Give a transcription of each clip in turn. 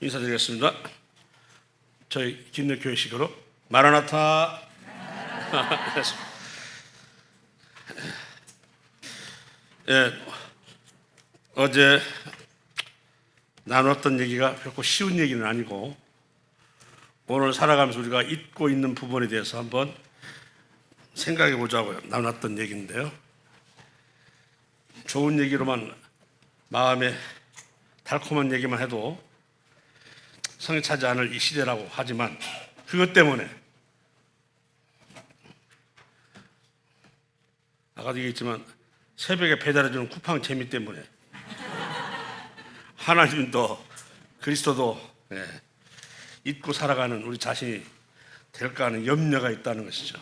인사드리겠습니다. 저희 김내교회식으로 마라나타. 예, 어제 나눴던 얘기가 결코 쉬운 얘기는 아니고 오늘 살아가면서 우리가 잊고 있는 부분에 대해서 한번 생각해 보자고요. 나눴던 얘기인데요. 좋은 얘기로만 마음에 달콤한 얘기만 해도 성에 차지 않을 이 시대라고 하지만 그것 때문에 아까도 얘기했지만 새벽에 배달해주는 쿠팡 재미 때문에 하나님도 그리스도도 잊고 살아가는 우리 자신이 될까 하는 염려가 있다는 것이죠.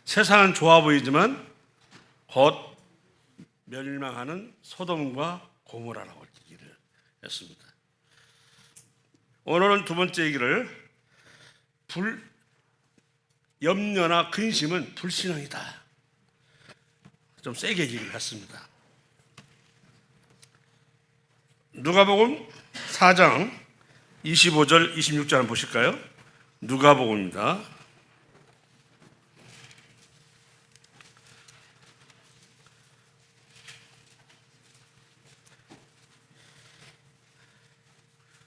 세상은 좋아 보이지만 곧 멸망하는 소돔과 고모라라고 얘기를 했습니다. 오늘은 두 번째 얘기를 염려나 근심은 불신앙이다. 좀 세게 얘기를 했습니다. 누가복음 4장 25절 26절 한번 보실까요? 누가복음입니다.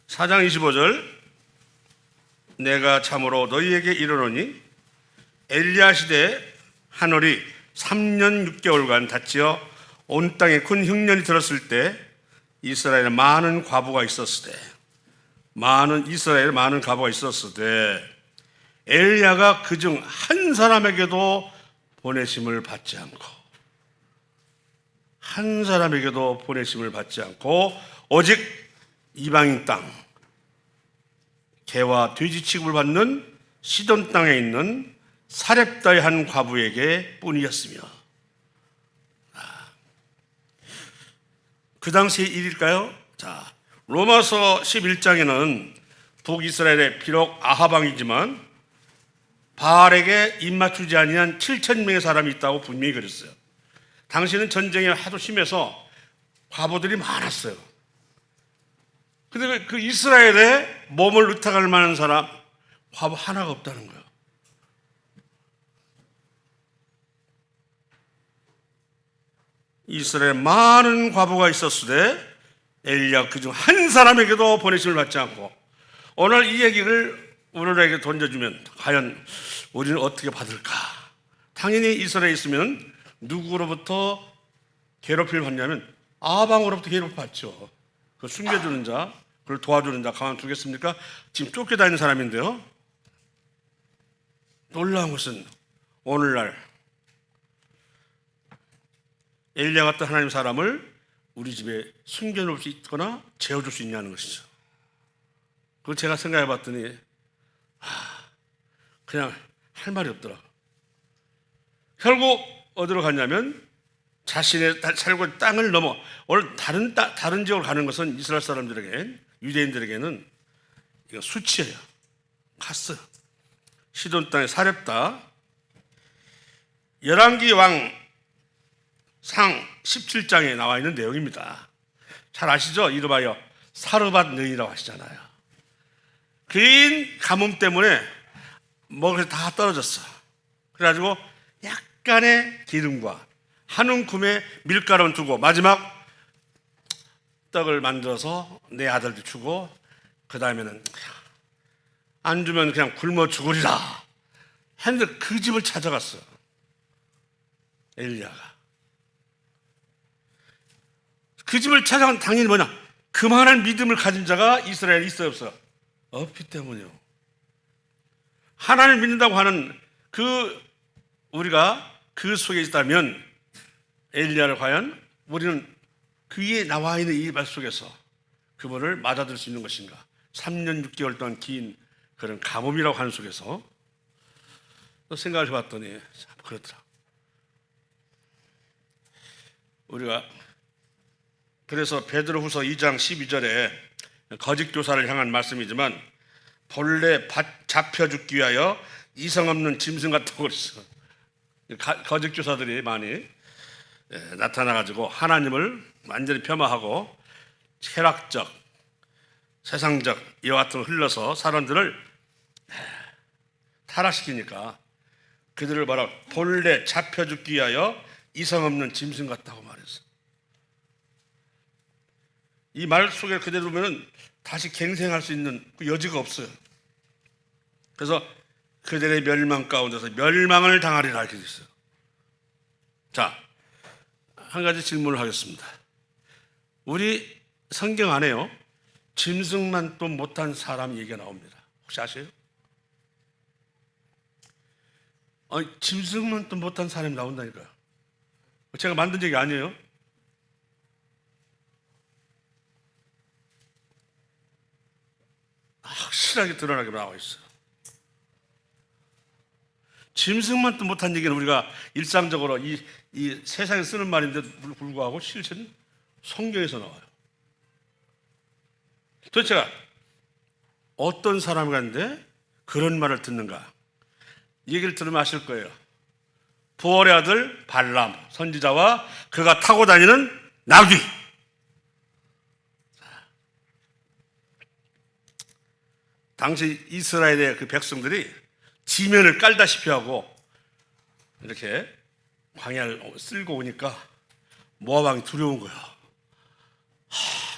사장 25절 내가 참으로 너희에게 이르노니 엘리야 시대에 하늘이 3년 6개월간 닫히어 온 땅에 큰 흉년이 들었을 때 이스라엘에 많은 과부가 있었으되 이스라엘에 많은 과부가 있었으되 엘리야가 그중 한 사람에게도 보내심을 받지 않고 오직 이방인 땅 개와 돼지 취급을 받는 시돈 땅에 있는 사렙다의 한 과부에게 뿐이었으며 그 당시의 일일까요? 자, 로마서 11장에는 북이스라엘에 비록 아하방이지만 바알에게 입맞추지 아니한 7,000명의 사람이 있다고 분명히 그랬어요. 당시는 전쟁이 하도 심해서 과부들이 많았어요. 근데 그 이스라엘에 몸을 의탁할 만한 사람 과부 하나가 없다는 거예요. 이스라엘에 많은 과부가 있었으되 엘리야 그중 한 사람에게도 보내심을 받지 않고 오늘 이 얘기를 우리에게 던져주면 과연 우리는 어떻게 받을까? 당연히 이스라엘에 있으면 누구로부터 괴롭힘을 받냐면 아방으로부터 괴롭힘을 받죠. 그 숨겨주는 자, 그걸 도와주는 자 가만두겠습니까? 지금 쫓겨다니는 사람인데요. 놀라운 것은 오늘날 엘리야 같은 하나님 사람을 우리 집에 숨겨놓을 수 있거나 재워줄 수 있냐는 것이죠. 그걸 제가 생각해 봤더니 그냥 할 말이 없더라. 결국 어디로 갔냐면 자신의 살고 있는 땅을 넘어 오늘 다른 지역으로 가는 것은 이스라엘 사람들에게 유대인들에게는 이거 수치예요. 갔어요. 시돈 땅의 사렙다. 열왕기 왕상 17장에 나와 있는 내용입니다. 잘 아시죠? 이름하여 사르밧 여인이라고 하시잖아요. 긴 가뭄 때문에 먹을 다 떨어졌어. 그래가지고 약간의 기름과 한 움큼의 밀가루를 두고 마지막 떡을 만들어서 내 아들도 주고 그 다음에는 안 주면 그냥 굶어 죽으리라 했는데 그 집을 찾아갔어. 엘리야가 그 집을 찾아간 당연히 뭐냐? 그만한 믿음을 가진 자가 이스라엘에 있어요, 없어? 없기 때문이요. 하나님을 믿는다고 하는 우리가 그 속에 있다면 엘리야를 과연 우리는 그에 나와 있는 이 말 속에서 그분을 맞아들일 수 있는 것인가? 3년 6개월 동안 긴 그런 가뭄이라고 하는 속에서 또 생각을 해봤더니 참 그렇더라. 우리가 그래서 베드로후서 2장 12절에 거짓 교사를 향한 말씀이지만 본래 잡혀 죽기 위하여 이성 없는 짐승 같다고 그랬어. 거짓 교사들이 많이 나타나가지고 하나님을 완전히 폄하하고 쾌락적 세상적 이와 같은 걸 흘러서 사람들을 타락시키니까 그들을 바로 본래 잡혀 죽기 위하여 이성 없는 짐승 같다고 말했어. 이 말 속에 그대로 보면 다시 갱생할 수 있는 그 여지가 없어요. 그래서 그들의 멸망 가운데서 멸망을 당하리라 이렇게 있어요. 자, 한 가지 질문을 하겠습니다. 우리 성경 안에요, 짐승만 또 못한 사람 얘기가 나옵니다. 혹시 아세요? 짐승만 또 못한 사람이 나온다니까요. 제가 만든 얘기 아니에요. 확실하게 드러나게 나와 있어요. 짐승만 또 못한 얘기는 우리가 일상적으로 이 세상에 쓰는 말인데 불구하고 실제는 성경에서 나와요. 도대체 어떤 사람이 갔는데 그런 말을 듣는가? 얘기를 들으면 아실 거예요. 부올의 아들 발람 선지자와 그가 타고 다니는 나귀. 당시 이스라엘의 그 백성들이 지면을 깔다시피 하고 이렇게 광야를 쓸고 오니까 모압 왕이 두려운 거야.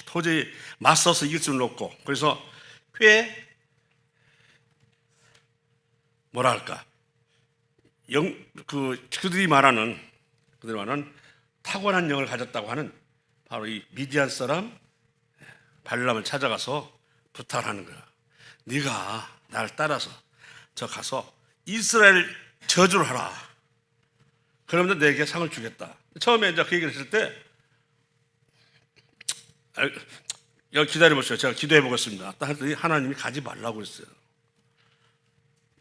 도저히 맞서서 이길 수는 없고, 그래서 꽤 뭐라 할까, 그들이 말하는 타고난 영을 가졌다고 하는 바로 이 미디안 사람 발람을 찾아가서 부탁을 하는 거야. 네가 날 따라서 저 가서 이스라엘 저주를 하라. 그러면 내게 상을 주겠다. 처음에 이제 그 얘기를 했을 때, 여기 기다려보세요. 제가 기도해 보겠습니다. 딱 했더니 하나님이 가지 말라고 했어요.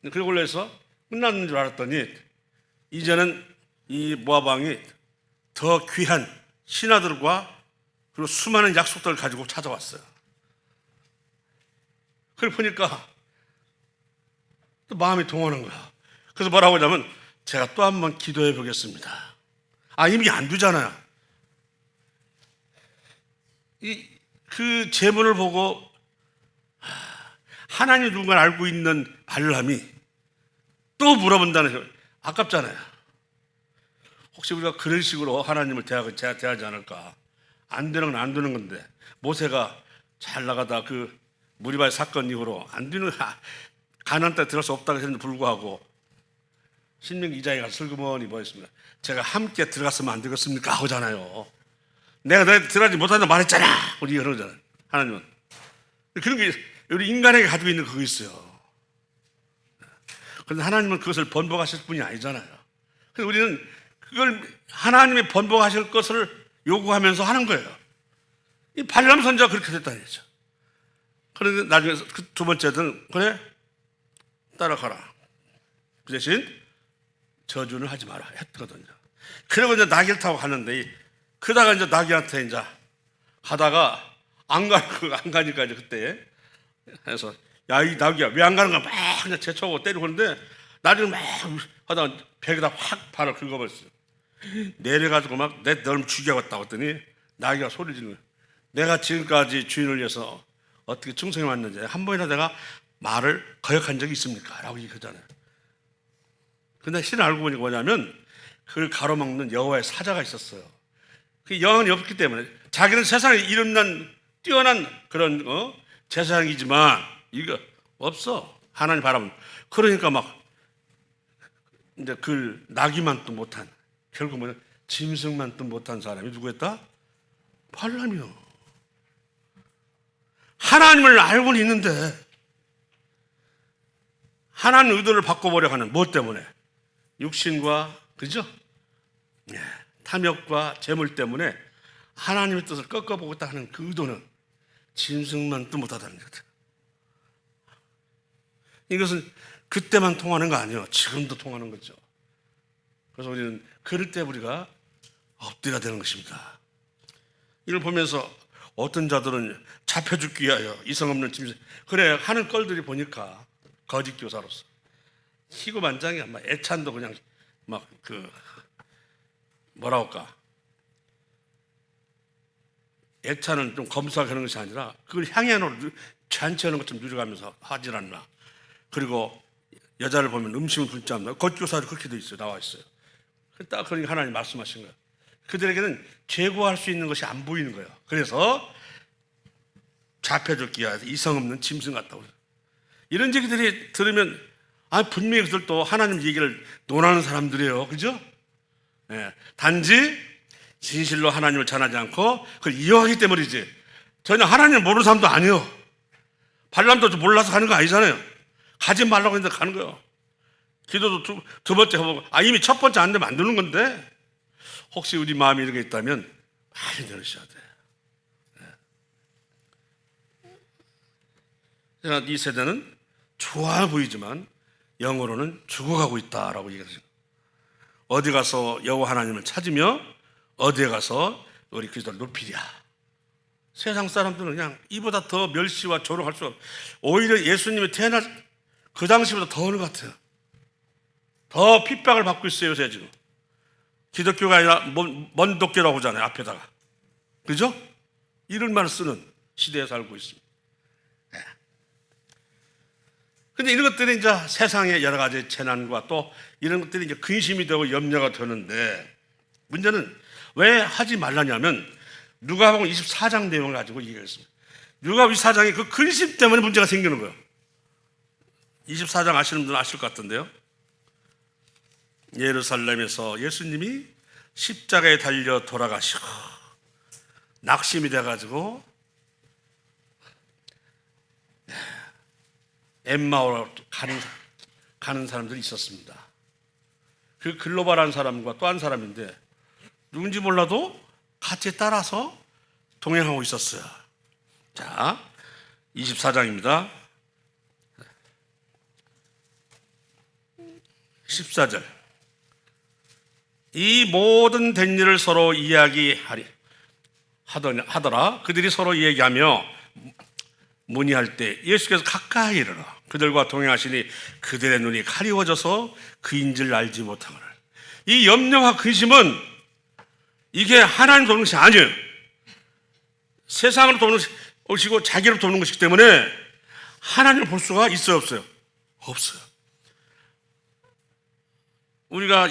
그리고 올라서 끝났는 줄 알았더니 이제는 이 모압 왕이 더 귀한 신하들과 그리고 수많은 약속들을 가지고 찾아왔어요. 그걸 보니까 또 마음이 동하는 거야. 그래서 뭐라고 하냐면, 제가 또 한 번 기도해 보겠습니다. 이미 안 되잖아요. 그 제문을 보고 하나님 누군가를 알고 있는 발람이 또 물어본다는 게 아깝잖아요. 혹시 우리가 그런 식으로 하나님을 대하지 않을까? 안 되는 건 안 되는 건데, 모세가 잘 나가다 그 무리바의 사건 이후로 안 되는, 가나안 땅에 들어갈 수 없다고 했는데 불구하고 신명기 2장에 가서 슬그머니 뭐 했습니다. 제가 함께 들어갔으면 안 되겠습니까? 하잖아요. 내가 들어가지 못한다 말했잖아. 우리 그러잖아요. 하나님은 그런 게 우리 인간에게 가지고 있는 그거 있어요. 그런데 하나님은 그것을 번복하실 분이 아니잖아요. 그래서 우리는 그걸 하나님이 번복하실 것을 요구하면서 하는 거예요. 이 발람 선지자가 그렇게 됐다는 얘기죠. 그런데 나중에 그 두 번째는, 그래 따라가라. 그 대신 저주는 하지 마라 했거든요. 그리고 이제 나귀를 타고 가는데, 그러다가 이제 나귀한테 이제 가다가 안 가니까 이제 그때 해서, 야, 이 나귀야 왜 안 가는 거야? 막 그냥 제쳐오고 때리고 그러는데, 나중에 막 하다가 벽에다 확 발을 긁어버렸어요. 내려가지고 막 널 죽여야겠다고 했더니 나귀가 소리 지르는 거예요. 내가 지금까지 주인을 위해서 어떻게 충성해 왔는지 한 번이나 내가 말을 거역한 적이 있습니까? 라고 얘기하잖아요. 근데 신을 알고 보니까 뭐냐면, 그걸 가로막는 여호와의 사자가 있었어요. 그 영혼이 없기 때문에 자기는 세상에 이름난 뛰어난 그런 제사장이지만 이거 없어. 하나님 바라보면. 그러니까 막 이제 그 나귀만 또 못한, 결국 뭐냐, 짐승만 또 못한 사람이 누구였다? 발람이요. 하나님을 알고는 있는데 하나님 의도를 바꿔보려고 하는, 무엇 때문에? 육신과, 그죠? 탐욕과 재물 때문에 하나님의 뜻을 꺾어보겠다 하는 그 의도는 짐승만 또 못하다는 거죠. 이것은 그때만 통하는 거 아니에요. 지금도 통하는 거죠. 그래서 우리는 그럴 때 우리가 엎드려야 되는 것입니다. 이걸 보면서 어떤 자들은 잡혀 죽기 위하여 이성 없는 짐승, 그래 하는 꼴들이 보니까 거짓 교사로서 희고만장이야. 막 애찬도 그냥 막 뭐라 할까, 애찬은 좀 검소하게 하는 것이 아니라 그걸 향해 놓은 잔치하는 것처럼 누려가면서 하질 않나. 그리고 여자를 보면 음식을 붓지 않나. 겉교사도 그렇게 돼 있어요. 나와 있어요. 딱 그러니까 하나님 말씀하신 거예요. 그들에게는 제거할 수 있는 것이 안 보이는 거예요. 그래서 잡혀줬기야 이성 없는 짐승 같다고. 이런 얘기들이 들으면 분명히 그들도 하나님 얘기를 논하는 사람들이에요. 그죠? 예, 단지 진실로 하나님을 전하지 않고 그걸 이용하기 때문이지 전혀 하나님을 모르는 사람도 아니에요. 발람도 몰라서 가는 거 아니잖아요. 가지 말라고 했는데 가는 거예요. 기도도 두 번째 해보고 이미 첫 번째 안 되면 안 되는 건데 혹시 우리 마음이 이렇게 있다면 많이 내려셔야 돼. 제가 이 세대는 좋아 보이지만 영어로는 죽어가고 있다라고 얘기했어요. 어디 가서 여호와 하나님을 찾으며 어디에 가서 우리 그리스도를 높이랴. 세상 사람들은 그냥 이보다 더 멸시와 조롱할 수 없어요. 오히려 예수님이 태어날 그 당시보다 더 어느 것 같아요. 더 핍박을 받고 있어요 요새 지금. 기독교가 아니라 먼독교라고 하잖아요 앞에다가. 그죠? 이런 말을 쓰는 시대에 살고 있습니다. 근데 이런 것들이 이제 세상의 여러 가지 재난과 또 이런 것들이 이제 근심이 되고 염려가 되는데 문제는 왜 하지 말라냐면 누가복음 24장 내용을 가지고 얘기했습니다. 누가복음 24장이 그 근심 때문에 문제가 생기는 거예요. 24장 아시는 분들은 아실 것 같은데요. 예루살렘에서 예수님이 십자가에 달려 돌아가시고 낙심이 돼가지고 엠마오로 가는 사람들이 있었습니다. 그 글로벌한 사람과 또 한 사람인데 누군지 몰라도 같이 따라서 동행하고 있었어요. 자, 24장입니다. 14절. 이 모든 된 일을 서로 하더라. 그들이 서로 얘기하며 문의할 때 예수께서 가까이 이르러 그들과 동행하시니 그들의 눈이 가리워져서 그인 줄 알지 못하거늘. 이 염려와 근심은 이게 하나님 돕는 것이 아니에요. 세상으로 돕는 것이고 자기로 돕는 것이기 때문에 하나님을 볼 수가 있어요 없어요? 없어요. 우리가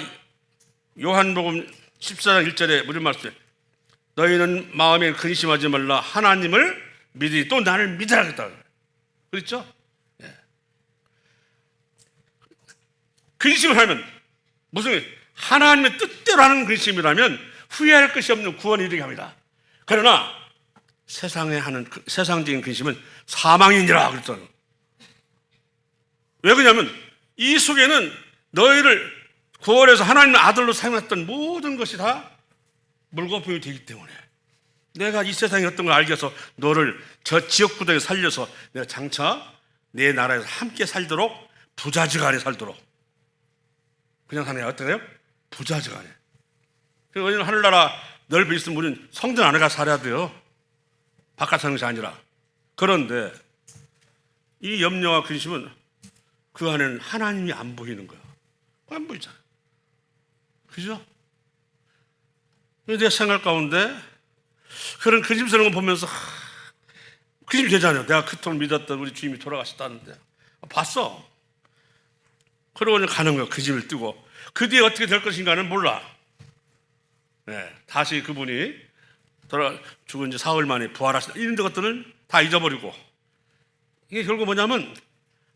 요한복음 14장 1절에 무슨 말씀이에요? 너희는 마음에 근심하지 말라 하나님을 믿으니 또 나를 믿으라겠다. 그렇죠? 예. 근심을 하면 무슨 하나님의 뜻대로 하는 근심이라면 후회할 것이 없는 구원이 이르게 합니다. 그러나 세상에 하는 세상적인 근심은 사망이니라 그랬잖아요. 왜 그러냐면 이 속에는 너희를 구원해서 하나님의 아들로 사용했던 모든 것이 다 물거품이 되기 때문에 내가 이 세상에 어떤 걸 알게 해서 너를 저 지역구도에 살려서 내가 장차 내 나라에서 함께 살도록 부자지간에 살도록 그냥 사는 게 어때요? 부자지간에. 왜냐면 하늘나라 넓이 있으면 우리는 성전 안에 가서 살아야 돼요. 바깥 사는 것이 아니라. 그런데 이 염려와 근심은 그 안에는 하나님이 안 보이는 거예요. 안 보이잖아요. 그죠? 내 생활 가운데 그런 근심스러운 거 보면서 근심이 되잖아요. 내가 그토록 믿었던 우리 주님이 돌아가셨다는데 봤어. 그러고 가는 거예요. 근심을 뜨고 그 뒤에 어떻게 될 것인가는 몰라. 네, 다시 그분이 죽은 지 사흘 만에 부활하신다 이런 것들은 다 잊어버리고 이게 결국 뭐냐면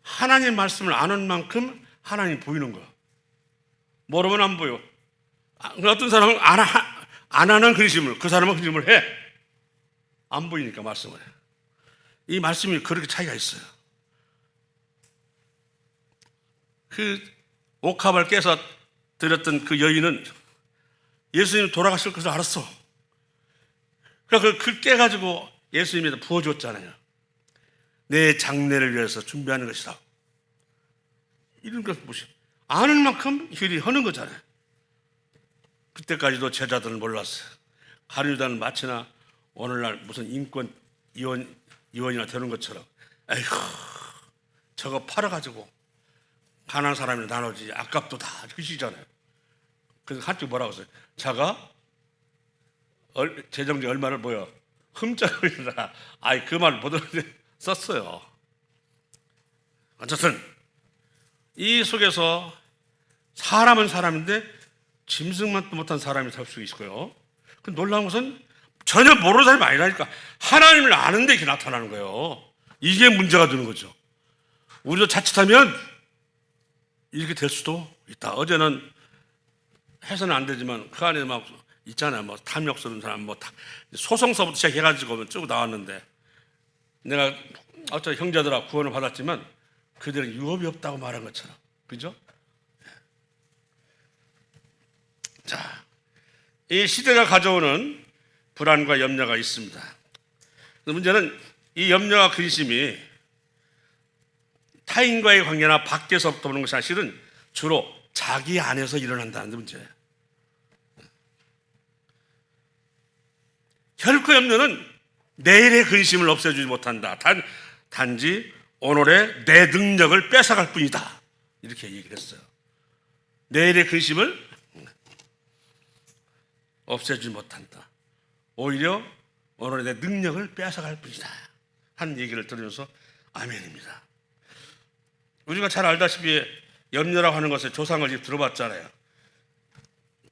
하나님의 말씀을 아는 만큼 하나님이 보이는 거예요. 모르면 안 보여. 어떤 사람은 안 하는 근심을 그 사람은 근심을 해. 안 보이니까 말씀을 해. 이 말씀이 그렇게 차이가 있어요. 그 옥합을 깨서 드렸던 그 여인은 예수님이 돌아가실 것을 알았어. 그래서 그걸 깨가지고 예수님에다 부어줬잖아요. 내 장례를 위해서 준비하는 것이다. 이런 것 무시. 아는 만큼 힐이 하는 거잖아요. 그때까지도 제자들은 몰랐어요. 가룟유다는 마치나 오늘날 무슨 인권 이원이나 되는 것처럼 에이구 저거 팔아가지고 가난한 사람이 나눠지 아깝도다 그러시잖아요. 그래서 한쪽 뭐라고 했어요? 자가 재정지 얼마를 보여 흠짝거리라. 그 말 못 듣는데 썼어요. 어쨌든 이 속에서 사람은 사람인데 짐승만도 못한 사람이 살 수 있고요. 그 놀라운 것은 전혀 모르는 사람이 아니라니까 하나님을 아는데 이렇게 나타나는 거예요. 이게 문제가 되는 거죠. 우리도 자칫하면 이렇게 될 수도 있다. 어제는 해서는 안 되지만 그 안에 막 있잖아요. 뭐 탐욕 쓰는 사람, 뭐 소송서부터 시작해가지고 쭉 나왔는데 내가 어쩌 형제들아 구원을 받았지만 그들은 유업이 없다고 말한 것처럼, 그죠? 자, 이 시대가 가져오는 불안과 염려가 있습니다. 문제는 이 염려와 근심이 타인과의 관계나 밖에서부터 오는 것이 사실은 주로 자기 안에서 일어난다는 문제예요. 결코 염려는 내일의 근심을 없애주지 못한다. 단지 오늘의 내 능력을 뺏어갈 뿐이다. 이렇게 얘기를 했어요. 내일의 근심을 없애주지 못한다. 오히려 오늘의 내 능력을 뺏어갈 뿐이다. 하는 얘기를 들으면서 아멘입니다. 우리가 잘 알다시피 염려라고 하는 것의 조상을 들어봤잖아요.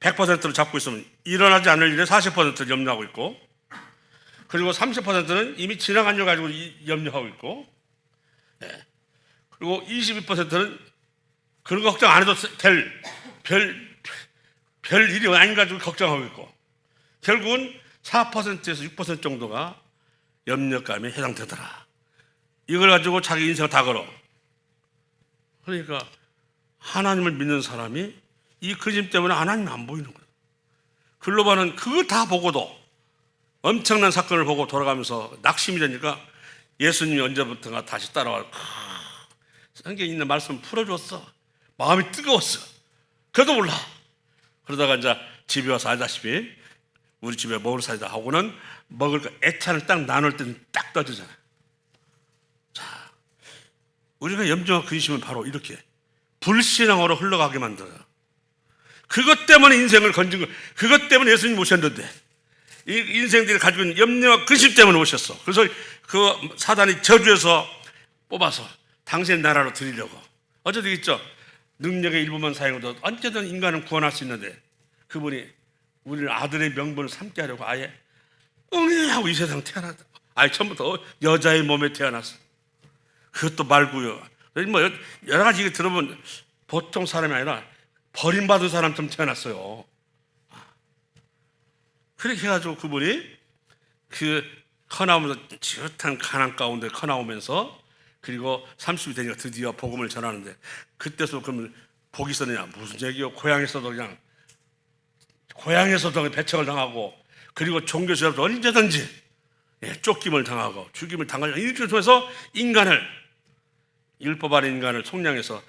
100%를 잡고 있으면 일어나지 않을 일에 40%를 염려하고 있고, 그리고 30%는 이미 지나간 일 가지고 염려하고 있고, 그리고 22%는 그런 거 걱정 안 해도 될 별 일이 아닌 가지고 걱정하고 있고, 결국은 4%에서 6% 정도가 염려감에 해당되더라. 이걸 가지고 자기 인생을 다 걸어. 그러니까 하나님을 믿는 사람이 이 근심 때문에 하나님이 안 보이는 거예요. 글로바는 그거 다 보고도 엄청난 사건을 보고 돌아가면서 낙심이 되니까 예수님이 언제부턴가 다시 따라와 성경에 있는 말씀을 풀어줬어. 마음이 뜨거웠어. 그래도 몰라. 그러다가 이제 집에 와서 알다시피 우리 집에 먹을 사이다 하고는 먹을 거 애찬을 딱 나눌 때는 딱 떠지잖아요. 자, 우리가 염려와 근심은 바로 이렇게 불신앙으로 흘러가게 만들어요. 그것 때문에 인생을 건진 거, 그것 때문에 예수님 오셨는데 이 인생들이 가지고 있는 염려와 근심 때문에 오셨어. 그래서 그 사단이 저주해서 뽑아서 당신의 나라로 드리려고. 어제도 있죠. 능력의 일부만 사용해도 언제든 인간은 구원할 수 있는데 그분이 우리를 아들의 명분을 삼게 하려고 아예 응애하고 이 세상 태어났다. 아예 처음부터 여자의 몸에 태어났어. 그것도 말고요. 뭐 여러 가지 얘기 들어보면 보통 사람이 아니라 버림받은 사람처럼 태어났어요. 그렇게 해가지고 그분이 그 커나오면서 지긋한 가난 가운데 커나오면서 그리고 30이 되니까 드디어 복음을 전하는데 그때서 그러면 복이 있었느냐? 무슨 얘기요? 고향에서도 배척을 당하고 그리고 종교 지도자도 언제든지 쫓김을 당하고 죽임을 당하려 이렇게 통해서 인간을 율법 아래 인간을 속량해서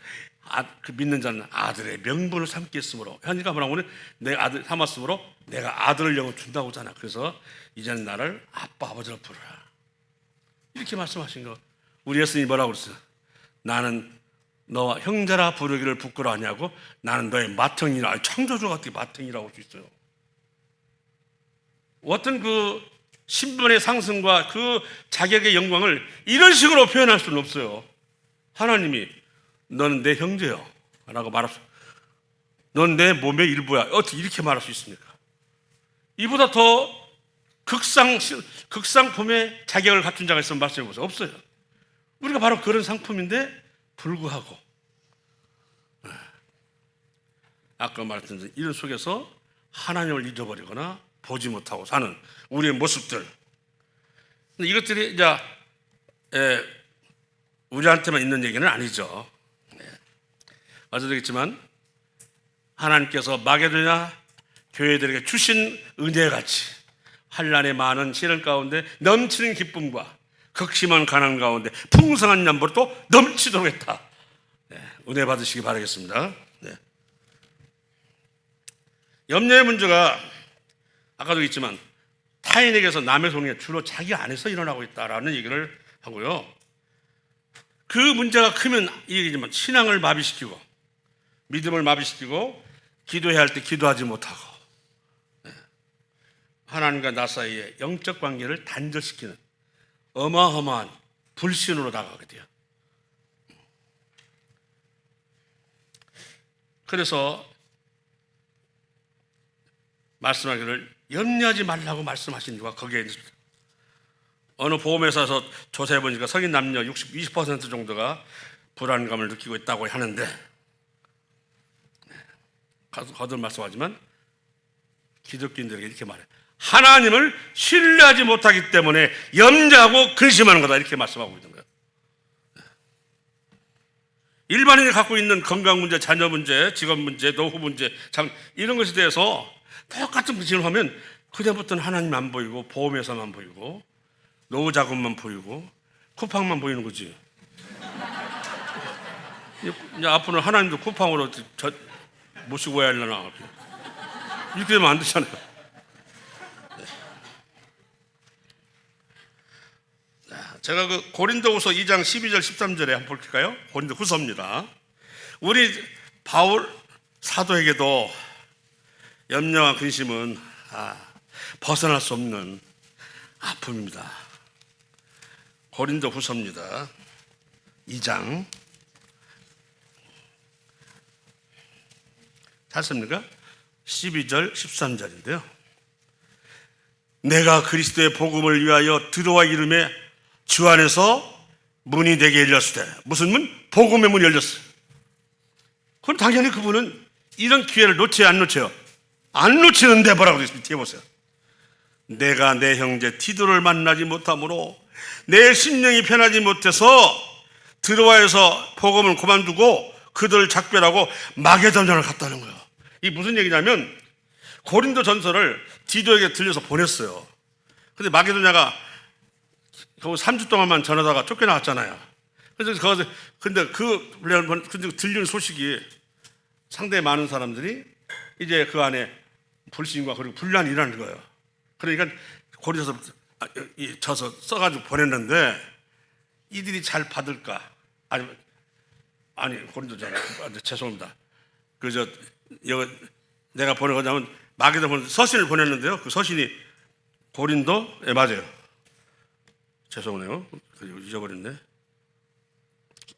그 믿는 자는 아들의 명분을 삼게 했으므로 현지가 뭐라고 하면 내 아들 삼았으므로 내가 아들을 영어 준다고 하잖아. 그래서 이제는 나를 아빠 아버지로 부르라 이렇게 말씀하신 거. 우리 예수님이 뭐라고 그랬어요? 나는 너와 형제라 부르기를 부끄러워하냐고. 나는 너의 맏형이라. 창조주가 어떻게 맏형이라고 할 수 있어요? 어떤 그 신분의 상승과 그 자격의 영광을 이런 식으로 표현할 수는 없어요. 하나님이 너는 내 형제요 라고 말할 수, 넌 내 몸의 일부야. 어떻게 이렇게 말할 수 있습니까? 이보다 더 극상품의 자격을 갖춘 자가 있으면 말씀해 보세요. 없어요. 우리가 바로 그런 상품인데 불구하고 아까 말했던 이런 속에서 하나님을 잊어버리거나 보지 못하고 사는 우리의 모습들, 이것들이 이제 우리한테만 있는 얘기는 아니죠. 어제도 했지만 하나님께서 마게도냐 교회들에게 주신 은혜같이 환난의 많은 시련 가운데 넘치는 기쁨과 극심한 가난 가운데 풍성한 연보로 또 넘치도록 했다. 은혜 받으시기 바라겠습니다. 염려의 문제가 아까도 있지만 타인에게서 남의 손에 주로 자기 안에서 일어나고 있다라는 얘기를 하고요. 그 문제가 크면 이 얘기지만 신앙을 마비시키고 믿음을 마비시키고 기도해야 할 때 기도하지 못하고 하나님과 나 사이의 영적 관계를 단절시키는 어마어마한 불신으로 나가게 돼요. 그래서 말씀하기를 염려하지 말라고 말씀하신 이유가 거기에 있습니다. 어느 보험회사에서 조사해 보니까 성인 남녀 20% 정도가 불안감을 느끼고 있다고 하는데, 거듭 말씀하지만 기독교인들에게 이렇게 말해요. 하나님을 신뢰하지 못하기 때문에 염려하고 근심하는 거다, 이렇게 말씀하고 있는 거예요. 일반인이 갖고 있는 건강 문제, 자녀 문제, 직업 문제, 노후 문제, 이런 것에 대해서 똑같은 근심을 하면 그다음부터는 하나님 안 보이고 보험회사만 보이고 노후 자금만 보이고 쿠팡만 보이는 거지. 이제 앞으로는 하나님도 쿠팡으로 모시고 와야 하려나, 이렇게 되면 안 되잖아요. 제가 그 고린도후서 2장 12절 13절에 한번 볼까요? 고린도후서입니다. 우리 바울 사도에게도 염려와 근심은 벗어날 수 없는 아픔입니다. 고린도후서입니다. 2장 찾습니까? 12절 13절인데요. 내가 그리스도의 복음을 위하여 들어와 이름에 주 안에서 문이 내게 열렸을 때, 무슨 문? 복음의 문이 열렸어요. 그럼 당연히 그분은 이런 기회를 놓쳐요, 안 놓쳐요? 안 놓치는데 뭐라고 되어 있습니까? 뒤에 보세요. 내가 내 형제 티도를 만나지 못함으로 내 심령이 편하지 못해서 드로아에서 복음을 그만두고 그들을 작별하고 마게도냐를 갔다는 거예요. 이게 무슨 얘기냐면 고린도 전서를 디도에게 들려서 보냈어요. 근데 마게도냐가 겨우 3주 동안만 전하다가 쫓겨나갔잖아요. 그래서 근데 들리는 소식이 상당히 많은 사람들이 이제 그 안에 불신과 그리고 분란이 일어나는 거예요. 그러니까 고린도서 저서 써가지고 보냈는데 이들이 잘 받을까? 아니 고린도잖아요. 죄송합니다. 내가 보내고자면 마게도냐 서신을 보냈는데요. 그 서신이 고린도, 맞아요. 죄송해요. 잊어버렸네.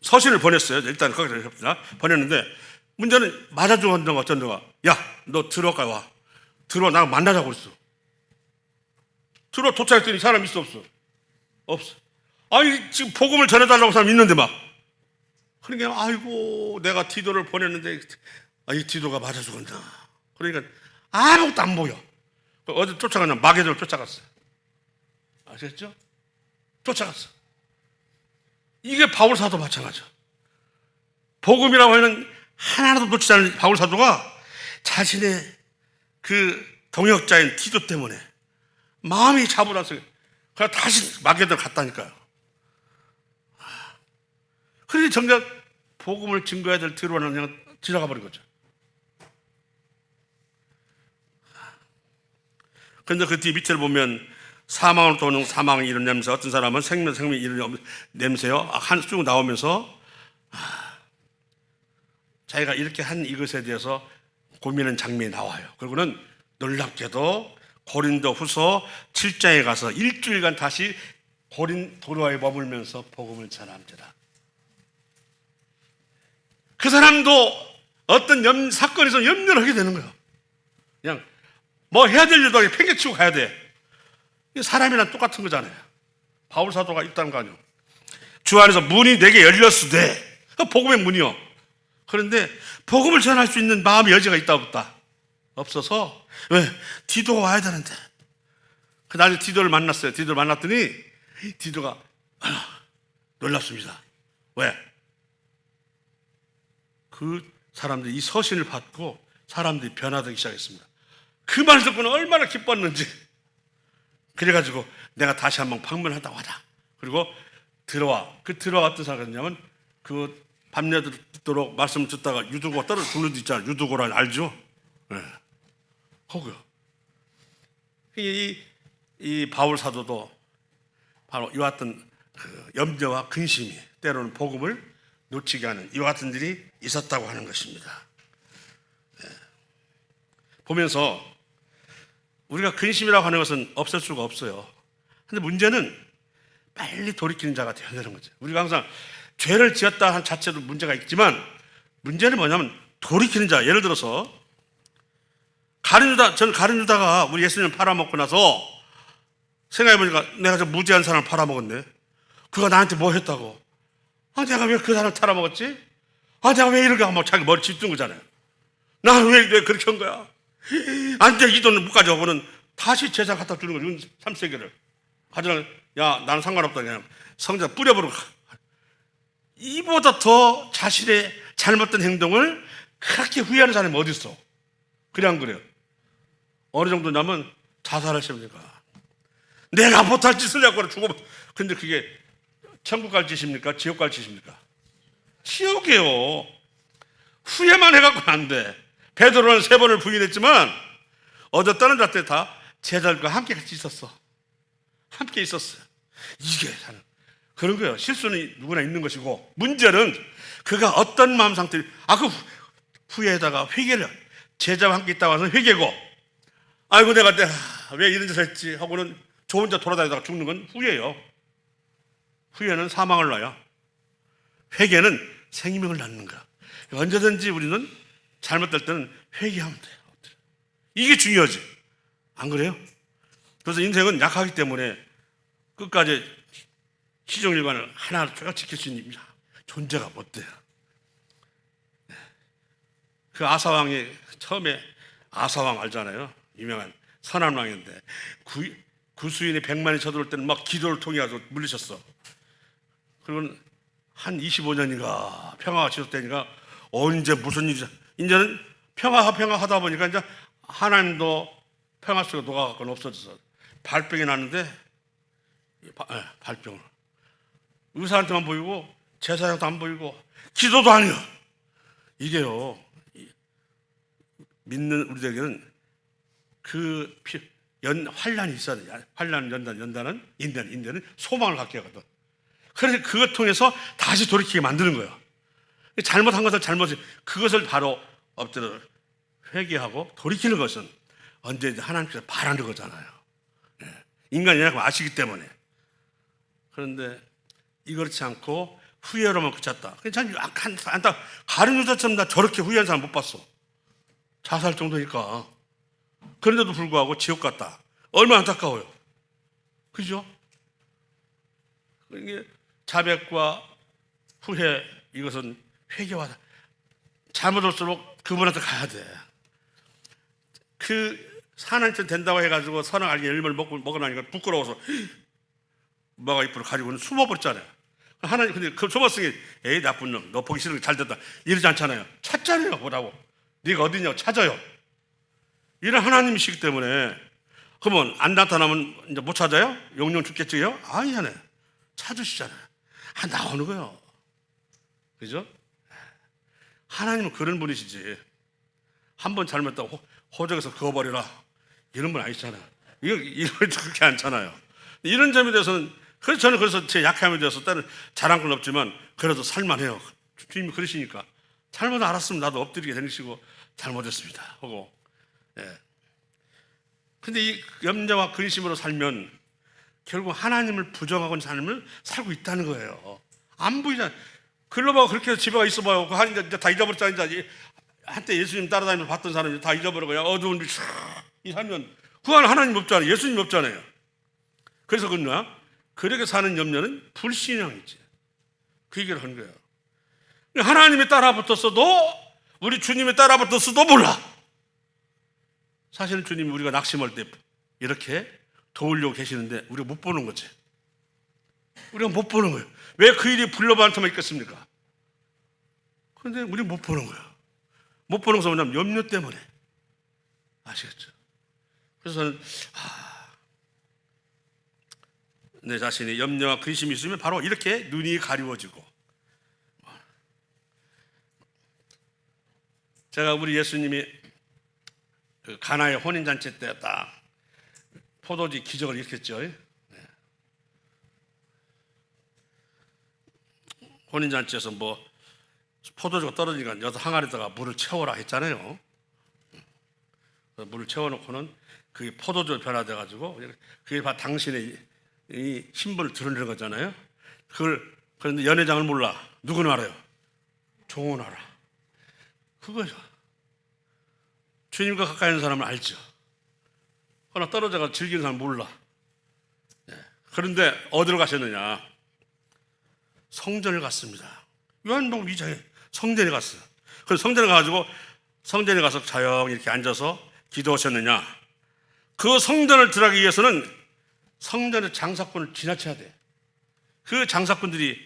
서신을 보냈어요. 일단 거기서 보냈는데 문제는 맞아주고 어쩐다가 야, 너 들어가 와. 들어와, 나랑 만나자고 그랬어. 들어와 도착했더니 사람 있어 없어? 없어. 아니 지금 복음을 전해달라고 사람 있는데 막. 그러니까 아이고 내가 디도를 보냈는데 이 디도가 맞아 죽었나. 그러니까 아무것도 안 보여. 어디 쫓아가냐, 마게도를 쫓아갔어요. 아셨죠? 쫓아갔어. 이게 바울 사도 마찬가지야. 복음이라고 하는 하나도 놓치지 않은 바울 사도가 자신의 그 동역자인 디도 때문에 마음이 차분해서 그냥 다시 마게도를 갔다니까요. 그러니 정작 복음을 증거해야 될 드로아는 그냥 지나가 버린 거죠. 그런데 그 뒤 밑을 보면 사망으로 도는 사망의 이런 냄새, 어떤 사람은 생명의 이런 냄새요. 쭉 나오면서 자기가 이렇게 한 이것에 대해서 고민하는 장면이 나와요. 그리고는 놀랍게도 고린도 후서 7장에 가서 일주일간 다시 도로아에 머물면서 복음을 전합니다. 그 사람도 어떤 사건이 있으면 염려를 하게 되는 거예요. 그냥 뭐 해야 될 일도 하게 팽개치고 가야 돼. 사람이랑 똑같은 거잖아요. 바울 사도가 있다는 거 아니에요. 주 안에서 문이 내게 열렸으되, 복음의 문이요. 그런데 복음을 전할 수 있는 마음의 여지가 있다 없다? 없어서. 왜? 디도가 와야 되는데. 그 나중에 디도를 만났어요. 디도를 만났더니 디도가 놀랍습니다. 왜? 그 사람들이 이 서신을 받고 사람들이 변화되기 시작했습니다. 그 말을 듣고는 얼마나 기뻤는지. 그래가지고 내가 다시 한번 방문하다고 하다. 그리고 들어와 어떤 사람이냐면 그 밤새도록 말씀을 듣다가 유두고 떨어져 죽는 데 있잖아요. 유두고란 알죠? 네. 거기요. 이 바울 사도도 바로 이와 같은 그 염려와 근심이 때로는 복음을 놓치게 하는 이와 같은 일이 있었다고 하는 것입니다. 네. 보면서 우리가 근심이라고 하는 것은 없을 수가 없어요. 그런데 문제는 빨리 돌이키는 자가 되어야 되는 거죠. 우리가 항상 죄를 지었다 한 자체도 문제가 있지만 문제는 뭐냐면 돌이키는 자. 예를 들어서 저는 가룟 유다가 우리 예수님을 팔아먹고 나서 생각해보니까 내가 저 무지한 사람을 팔아먹었네. 그가 나한테 뭐 했다고? 내가 왜 그 사람을 팔아먹었지? 내가 왜 이렇게 하면 자기 머리 짚든 거잖아요. 나는 왜 그렇게 한 거야? 안 돼, 이 돈을 못 가져가고는 다시 제사 갖다 주는 거죠. 3세계를 가져가. 야, 나는 상관없다. 그냥 성자 뿌려버리고. 이보다 더 자신의 잘못된 행동을 그렇게 후회하는 사람이 어디 있어? 그래 안 그래요? 어느 정도냐면 자살하십니까? 내가 못할 짓을 하고 죽어. 근데 그게 천국 갈 짓입니까? 지옥 갈 짓입니까? 지옥이에요. 후회만 해갖고는 안 돼. 베드로는 3번을 부인했지만 얻었다는 자때 다 제자들과 함께 같이 있었어. 함께 있었어요. 이게 그런 거예요. 실수는 누구나 있는 것이고 문제는 그가 어떤 마음 상태. 그 후회에다가 회개를 제자와 함께 있다고 해서 회개고, 아이고 내가 왜 이런 짓을 했지 하고는 저 혼자 돌아다니다가 죽는 건 후회예요. 후회는 사망을 낳아요. 회개는 생명을 낳는 거야. 언제든지 우리는 잘못될 때는 회개하면 돼요. 이게 중요하지. 안 그래요? 그래서 인생은 약하기 때문에 끝까지 시종일관을 하나 쭉 지킬 수 있는 존재가 못 돼요. 그 아사왕이 처음에, 아사왕 알잖아요. 유명한 선한 왕인데 구수인이 100만이 쳐들어올 때는 막 기도를 통해 가지고 물리쳤어. 그리고 한 25년인가 평화가 지속되니까 언제 무슨 일이, 이제는 평화하다 보니까 이제 하나님도 평화 속에 녹아갖고는 없어져서 발병이 났는데, 발병을 의사한테만 보이고 제사장도 안 보이고 기도도 안 해요. 이게요, 믿는 우리에게는 그 환란이 있어야 돼요. 환란, 연단은 인내는 소망을 갖게 하거든. 그래서 그것 통해서 다시 돌이키게 만드는 거예요. 잘못한 것을 그것을 바로 엎드려 회개하고 돌이키는 것은 언제든지 하나님께서 바라는 거잖아요. 인간이 이라고 아시기 때문에. 그런데 이렇지 않고 후회로만 그쳤다. 참 안타. 가룟 유다처럼 나 저렇게 후회한 사람 못 봤어. 자살 정도니까. 그런데도 불구하고 지옥 갔다. 얼마나 안타까워요. 그죠? 이게 자백과 후회, 이것은 회개와 잘못할수록 그분한테 가야 돼. 그 하나님께 된다고 해가지고 선악 알게 열매를 먹고 나니까 부끄러워서 뭐가 입으로 가지고는 숨어버렸잖아요. 하나님 근데 그 숨었으니 에이 나쁜 놈, 너 보기 싫은 거 잘 됐다 이러지 않잖아요. 찾잖아요. 뭐라고? 네가 어디냐고 찾아요. 이런 하나님이시기 때문에. 그러면 안 나타나면 이제 못 찾아요? 영영 죽겠지요? 아니잖아요. 찾으시잖아요. 나오는 거예요. 그죠? 하나님은 그런 분이시지. 한 번 잘못했다고 호적에서 그어버리라 이런 분 아니잖아요. 이거 그렇게 않잖아요. 이런 점에 대해서는 저는 그래서 제 약함에 대해서 때는 잘한 건 없지만 그래도 살만해요. 주님이 그러시니까 잘못 알았으면 나도 엎드리게 되시고 잘못했습니다 하고. 근데 이 염려와 근심으로 살면 결국 하나님을 부정하고 삶을 살고 있다는 거예요. 안 보이잖아요. 글로봐고 그렇게 해서 집에 가 있어봐요. 이제 다 잊어버렸잖아요. 이제 한때 예수님 따라다니면서 봤던 사람이 다 잊어버리고 그냥 어두운 이 살면 그 안에 하나님 없잖아요. 예수님 없잖아요. 그래서 그러나 그렇게 사는 염려는 불신앙이지. 그 얘기를 하는 거예요. 하나님이 따라붙었어도, 우리 주님이 따라붙었어도 몰라. 사실은 주님이 우리가 낙심할 때 이렇게 도우려고 계시는데 우리가 못 보는 거지. 우리가 못 보는 거예요. 왜 그 일이 불러반터만 있겠습니까? 그런데 우리는 못 보는 거예요. 못 보는 것은 뭐냐면 염려 때문에. 아시겠죠? 그래서 저는 내 자신이 염려와 근심이 있으면 바로 이렇게 눈이 가리워지고. 제가 우리 예수님이 그 가나의 혼인잔치 때 딱 포도주 기적을 일으켰죠. 혼인잔치에서 뭐 포도주가 떨어지니까 여섯 항아리에다가 물을 채워라 했잖아요. 물을 채워놓고는 그게 포도주로 변화돼가지고 그게 당신의 이 신분을 드러내는 거잖아요. 그런데 연회장을 몰라. 누구는 알아요? 종은 알아. 그거죠. 주님과 가까이 있는 사람은 알죠. 그러나 떨어져가 즐기는 사람은 몰라. 그런데 어디로 가셨느냐? 성전을 갔습니다. 요한복음 2장에 성전에 갔어요. 그래서 성전에 가가지고 성전에 가서 조용히 이렇게 앉아서 기도하셨느냐? 그 성전을 들어가기 위해서는 성전의 장사꾼을 지나쳐야 돼. 그 장사꾼들이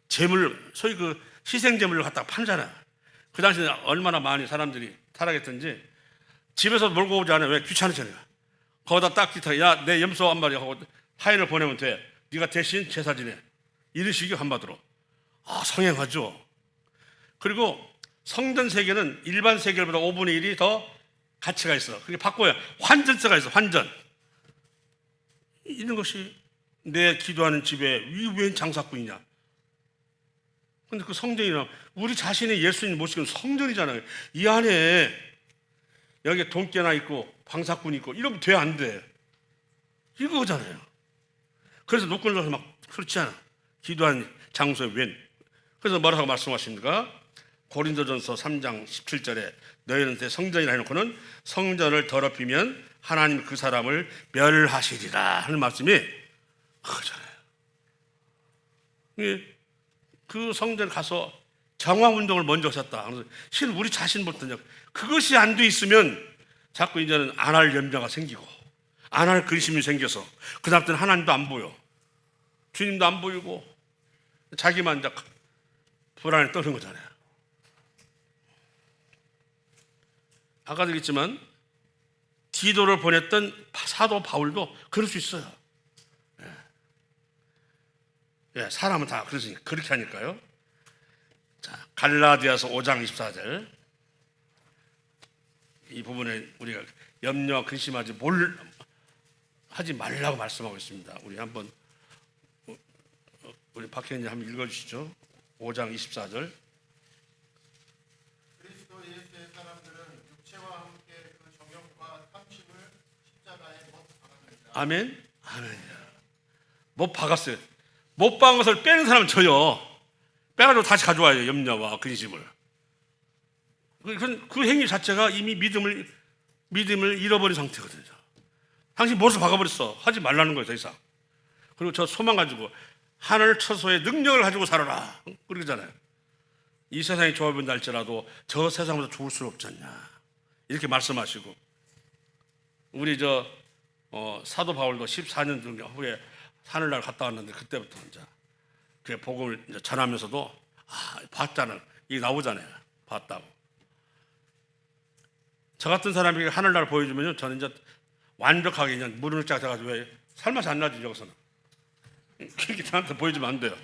재물, 소위 그 희생 재물을 갖다가 팔잖아요. 그 당시에 얼마나 많이 사람들이 타락했던지 집에서 몰고 오지 않아요. 왜? 귀찮으잖아요. 거기다 딱 기타, 야, 내 염소 한 마리 하고 하인을 보내면 돼. 네가 대신 제사 지내. 이런 식이 한마디로. 성행하죠. 그리고 성전 세계는 일반 세계보다 5분의 1이 더 가치가 있어. 그게 바꿔야 환전세가 있어. 환전. 이런 것이 내 기도하는 집에 웬 장사꾼이냐. 근데 그 성전이나 우리 자신의 예수님 모시는 성전이잖아요. 이 안에 여기 돈깨나 있고 방사꾼 있고 이러면 돼, 안 돼? 이거잖아요. 그래서 노끈을 넣어서 막 그렇지 않아. 기도한 장소에 웬. 그래서 뭐라고 말씀하십니까? 고린도전서 3장 17절에 너희는 내 성전이라 해놓고는 성전을 더럽히면 하나님 그 사람을 멸하시리라 하는 말씀이 그거잖아요. 그 성전 가서 정화운동을 먼저 하셨다. 실 우리 자신부터 그것이 안 돼 있으면 자꾸 이제는 안 할 염려가 생기고 안 할 근심이 생겨서 그 다음부터는 하나님도 안 보여. 주님도 안 보이고 자기만 이제 불안에 떠는 거잖아요. 아까도 얘기했지만 디도를 보냈던 사도 바울도 그럴 수 있어요. 사람은 다 그렇게 하니까요. 자, 갈라디아서 5장 24절 이 부분에 우리가 염려와 근심하지 하지 말라고 말씀하고 있습니다. 우리 한번 우리 박현님 한번 읽어주시죠. 5장 24절. 그리스도 예수의 사람들은 육체와 함께 그 정욕과 탐심을 십자가에 못 박았느니라. 아멘. 아멘. 못 박았어요. 못 박은 것을 빼는 사람은 저요. 빼가지고 다시 가져와요. 염려와 근심을. 그 행위 자체가 이미 믿음을 잃어버린 상태거든요. 당신 못을 박아버렸어. 하지 말라는 거예요. 더 이상. 그리고 저 소망 가지고 하늘 처소의 능력을 가지고 살아라. 그러잖아요. 이 세상이 좋아 보인다 할지라도 저 세상보다 좋을 수 없지 않냐. 이렇게 말씀하시고 우리 사도 바울도 14년 후에 하늘나라 갔다 왔는데 그때부터 이제 그 복음을 이제 전하면서도 봤다는 이게 나오잖아요. 봤다고. 저 같은 사람이 하늘나라 보여주면요, 저는 이제 완벽하게 그냥 무릎을 쫙 잡아가지고 왜 살맛이 안 나지 여기서는. 그렇게 저한테 보여주면 안 돼요.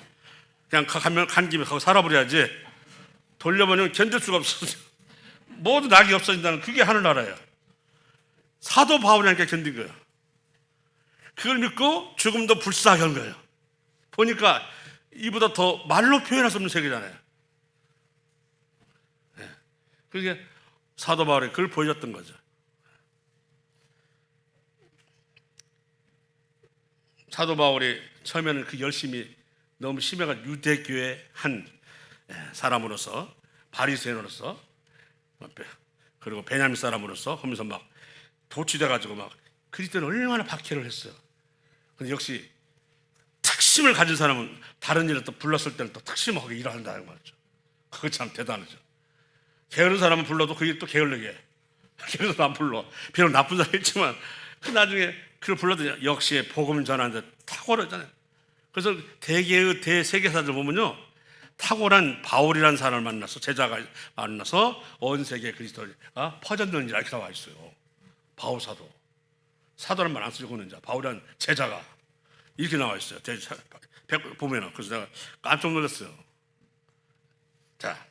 그냥 간 김에 가고 살아버려야지. 돌려보면 견딜 수가 없어. 모두 낙이 없어진다는 그게 하늘나라예요. 사도 바울이니까 견딘 거예요. 그걸 믿고 죽음도 불사하게 한 거예요. 보니까 이보다 더 말로 표현할 수 없는 세계잖아요. 그게 사도 바울이 그걸 보여줬던 거죠. 사도 바울이 처음에는 그 열심히 너무 심해가 유대교의 한 사람으로서 바리새인으로서 그리고 베냐민 사람으로서 하면서 막 도취돼가지고 막 그리스도는 얼마나 박해를 했어요. 근데 역시 특심을 가진 사람은 다른 일을 또 불렀을 때는 또 특심하게 일한다는 거죠. 그거 참 대단하죠. 게으른 사람은 불러도 그게 또 게을르게 해. 게을러도 안 불러. 비록 나쁜 사람이지만 그 나중에 그걸 불러도 역시 복음 전하는데 탁월하잖아요. 그래서 대개의 대세계사들 보면요, 탁월한 바울이라는 사람을 만나서 제자가 만나서 온 세계 그리스도가 퍼졌는지라 이렇게 나와 있어요. 바울 사도란 말 안 쓰고 있는 자, 바울이라는 제자가 이렇게 나와 있어요. 보면은 그래서 내가 깜짝 놀랐어요. 자,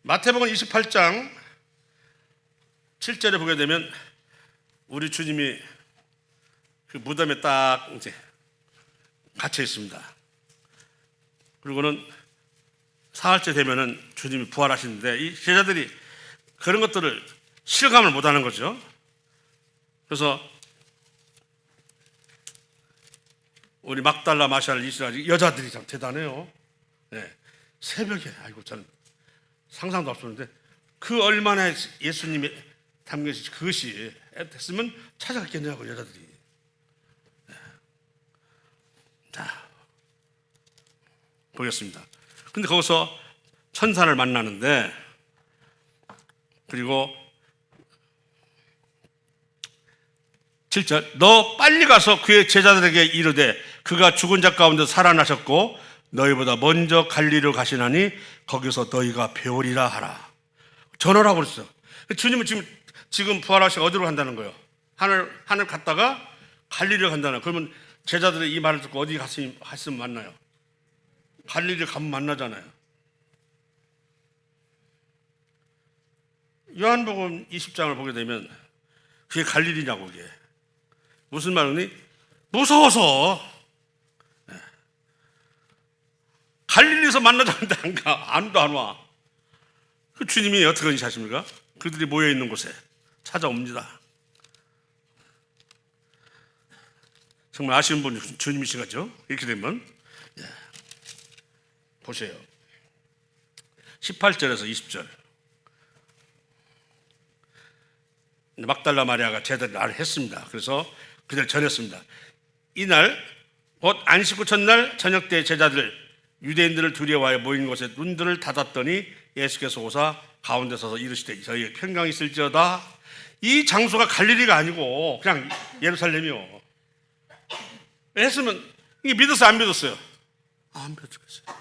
마태복음 28장 7절에 보게 되면 우리 주님이 그 무덤에 딱 이제 갇혀 있습니다. 그리고는 사흘째 되면은 주님이 부활하시는데 이 제자들이 그런 것들을 실감을 못하는 거죠. 그래서 우리 막달라 마샬 이스라엘 여자들이 참 대단해요. 네. 새벽에 아이고 저는 상상도 없었는데 그 얼마나 예수님이 담겨진 그것이 됐으면 찾아갔겠냐고 여자들이. 네. 자 보겠습니다. 근데 거기서 천사를 만나는데 그리고 7절 너 빨리 가서 그의 제자들에게 이르되 그가 죽은 자 가운데 살아나셨고 너희보다 먼저 갈리로 가시나니 거기서 너희가 배우리라 하라. 전화를 하고 그랬어요. 주님은 지금 부활하시고 어디로 간다는 거예요? 하늘 갔다가 갈리로 간다는 거예요. 그러면 제자들이 이 말을 듣고 어디 갔으면 만나요? 갈리를 가면 만나잖아요. 요한복음 20장을 보게 되면 그게 갈릴리냐고 그게 무슨 말이니? 무서워서 갈릴리에서 만나자는데 안 가. 안도 안 와. 그 주님이 어떻게 하십니까? 그들이 모여있는 곳에 찾아옵니다. 정말 아쉬운 분 주님이신 거죠. 이렇게 되면 보세요. 18절에서 20절 막달라 마리아가 제자들 말을 했습니다. 그래서 그들 전했습니다. 이날 곧 안식 후 첫날 저녁 때 제자들 유대인들을 두려워하여 모인 곳에 눈들을 닫았더니 예수께서 오사 가운데 서서 이르시되 저희 평강이 있을지어다. 이 장소가 갈릴리가 아니고 그냥 예루살렘이요. 했으면 이게 믿었어요 안 믿었어요? 안 믿었어요.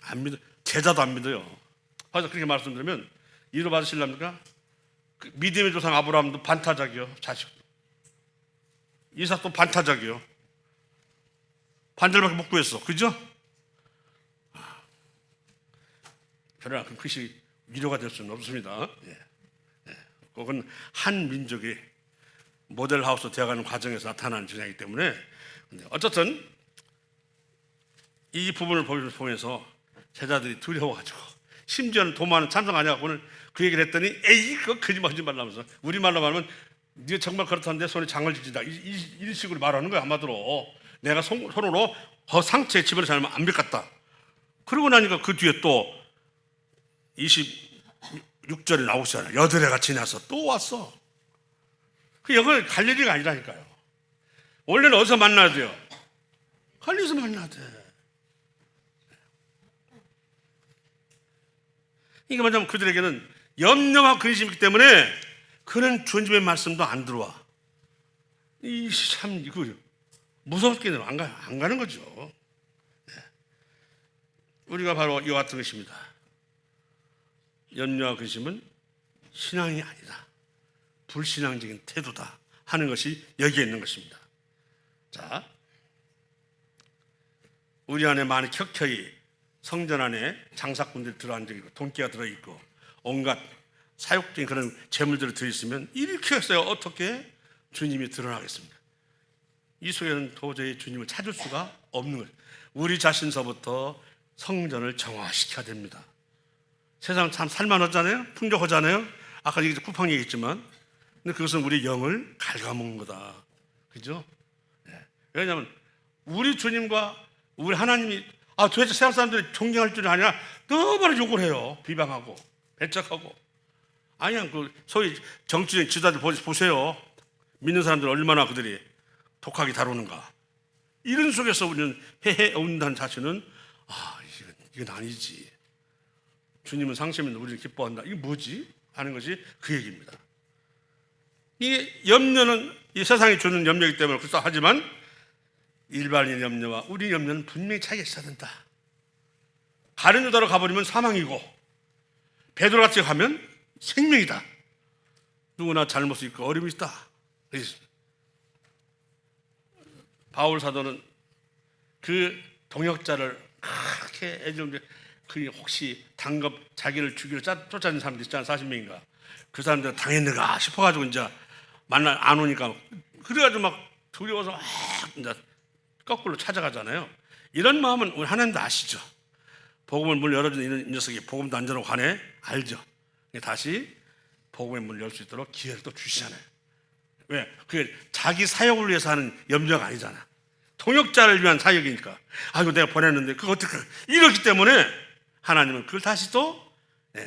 안 믿어. 제자도 안 믿어요. 그래서 그렇게 말씀드리면 이로 받으실랍니까? 그 믿음의 조상 아브라함도 반타작이요. 자식 이삭도 반타작이요. 반절밖에 못 구했어. 그죠? 그러나 그것이 위로가 될 수는 없습니다. 그건 한 민족이 모델하우스 되어가는 과정에서 나타나는 증상이기 때문에 어쨌든 이 부분을 보면서 제자들이 두려워가지고 심지어는 도마는 참석 아니하고는 그 얘기를 했더니 에이 그거 거짓말하지 말라면서 우리말로 말하면 네가 정말 그렇다는데 손에 장을 지진다 이런 식으로 말하는 거야. 한마디로 내가 손으로 상체에 집어를 잘면 안 뵙겠다. 그러고 나니까 그 뒤에 또 26절에 나오잖아요. 여드레가 지나서 또 왔어. 그 여기 갈릴리가 아니라니까요. 원래는 어디서 만나야 돼요? 갈릴리에서 만나야 돼. 이게 뭐냐면 그들에게는 염려와 근심이 있기 때문에 그런 주님의 말씀도 안 들어와. 참 이거 무섭게는 안 가는 거죠. 우리가 바로 이와 같은 것입니다. 염려와 근심은 신앙이 아니다. 불신앙적인 태도다 하는 것이 여기에 있는 것입니다. 자, 우리 안에 많이 켜켜이 성전 안에 장사꾼들이 들어앉아 있고 돈기가 들어있고 온갖 사욕적인 그런 재물들이 들어있으면 이렇게 했어요. 어떻게 주님이 드러나겠습니까? 이 속에는 도저히 주님을 찾을 수가 없는 거예요. 우리 자신서부터 성전을 정화시켜야 됩니다. 세상 참 살만하잖아요. 풍족하잖아요. 아까 얘기 쿠팡 얘기했지만 근데 그것은 우리 영을 갉아먹는 거다. 그죠? 왜냐하면 우리 주님과 우리 하나님이 도대체 세상 사람들이 존경할 줄이 아니라 너무나 욕을 해요. 비방하고 배척하고. 아니야 그 소위 정치적인 지도자들 보세요. 믿는 사람들 얼마나 그들이 독하게 다루는가. 이런 속에서 우리는 해온다는 자체는 이건 아니지. 주님은 상심은 우리를 기뻐한다. 이게 뭐지? 하는 것이 그 얘기입니다. 이 염려는 이 세상이 주는 염려이기 때문에 그렇하지만 일반인 염려와 우리 염려는 분명히 차이가 있어야 된다. 가룟 유다로 가버리면 사망이고 베드로같이 가면 생명이다. 누구나 잘못이 있고 어려움이 있다. 바울 사도는 그 동역자를 그렇게 애정돼 그 혹시 당급 자기를 죽이러 쫓아다니는 사람들 있잖아. 40명인가. 그 사람들 당했는가 싶어가지고 이제 안 오니까 그래가지고 막 두려워서 막 이제 거꾸로 찾아가잖아요. 이런 마음은 우리 하나님도 아시죠. 복음을 문 열어주는 이 녀석이 복음도 안 열고 가네 알죠. 다시 복음의 문을 열 수 있도록 기회를 또 주시잖아요. 왜? 그게 자기 사역을 위해서 하는 염려가 아니잖아. 통역자를 위한 사역이니까. 아이고 내가 보냈는데 그거 어떻게 이렇기 때문에 하나님은 그걸 다시 또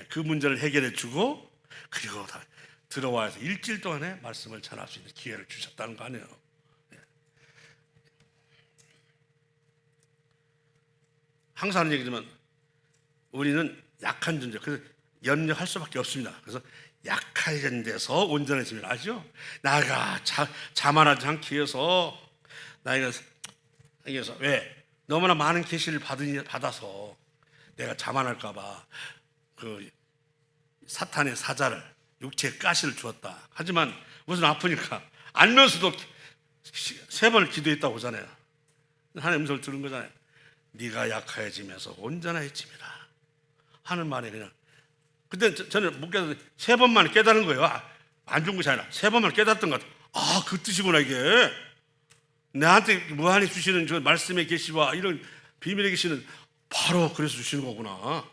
그 문제를 해결해 주고 그리고 다 들어와서 일주일 동안에 말씀을 전할 수 있는 기회를 주셨다는 거 아니에요. 항상 하는 얘기지만 우리는 약한 존재, 그래서 염려할 수밖에 없습니다. 그래서 약한 데서 온전해지면 아시죠? 나가 자만하지 않기 위해서 나이가 여기서 왜 너무나 많은 계시를 받아서 내가 자만할까봐 그 사탄의 사자를 육체의 가시를 주었다. 하지만 무슨 아프니까 알면서도 3번을 기도했다고 하잖아요. 하나님 음성을 들은 거잖아요. 네가 약해지면서 온전해집니다 하는 말에 그냥 그때 저는 못 깨달아서 3번만 깨달은 거예요. 안 좋은 것이 아니라 3번만 깨달았던 것 같아요. 그 뜻이구나 이게. 나한테 무한히 주시는 저 말씀의 계시와 이런 비밀의 계시는 바로 그래서 주시는 거구나.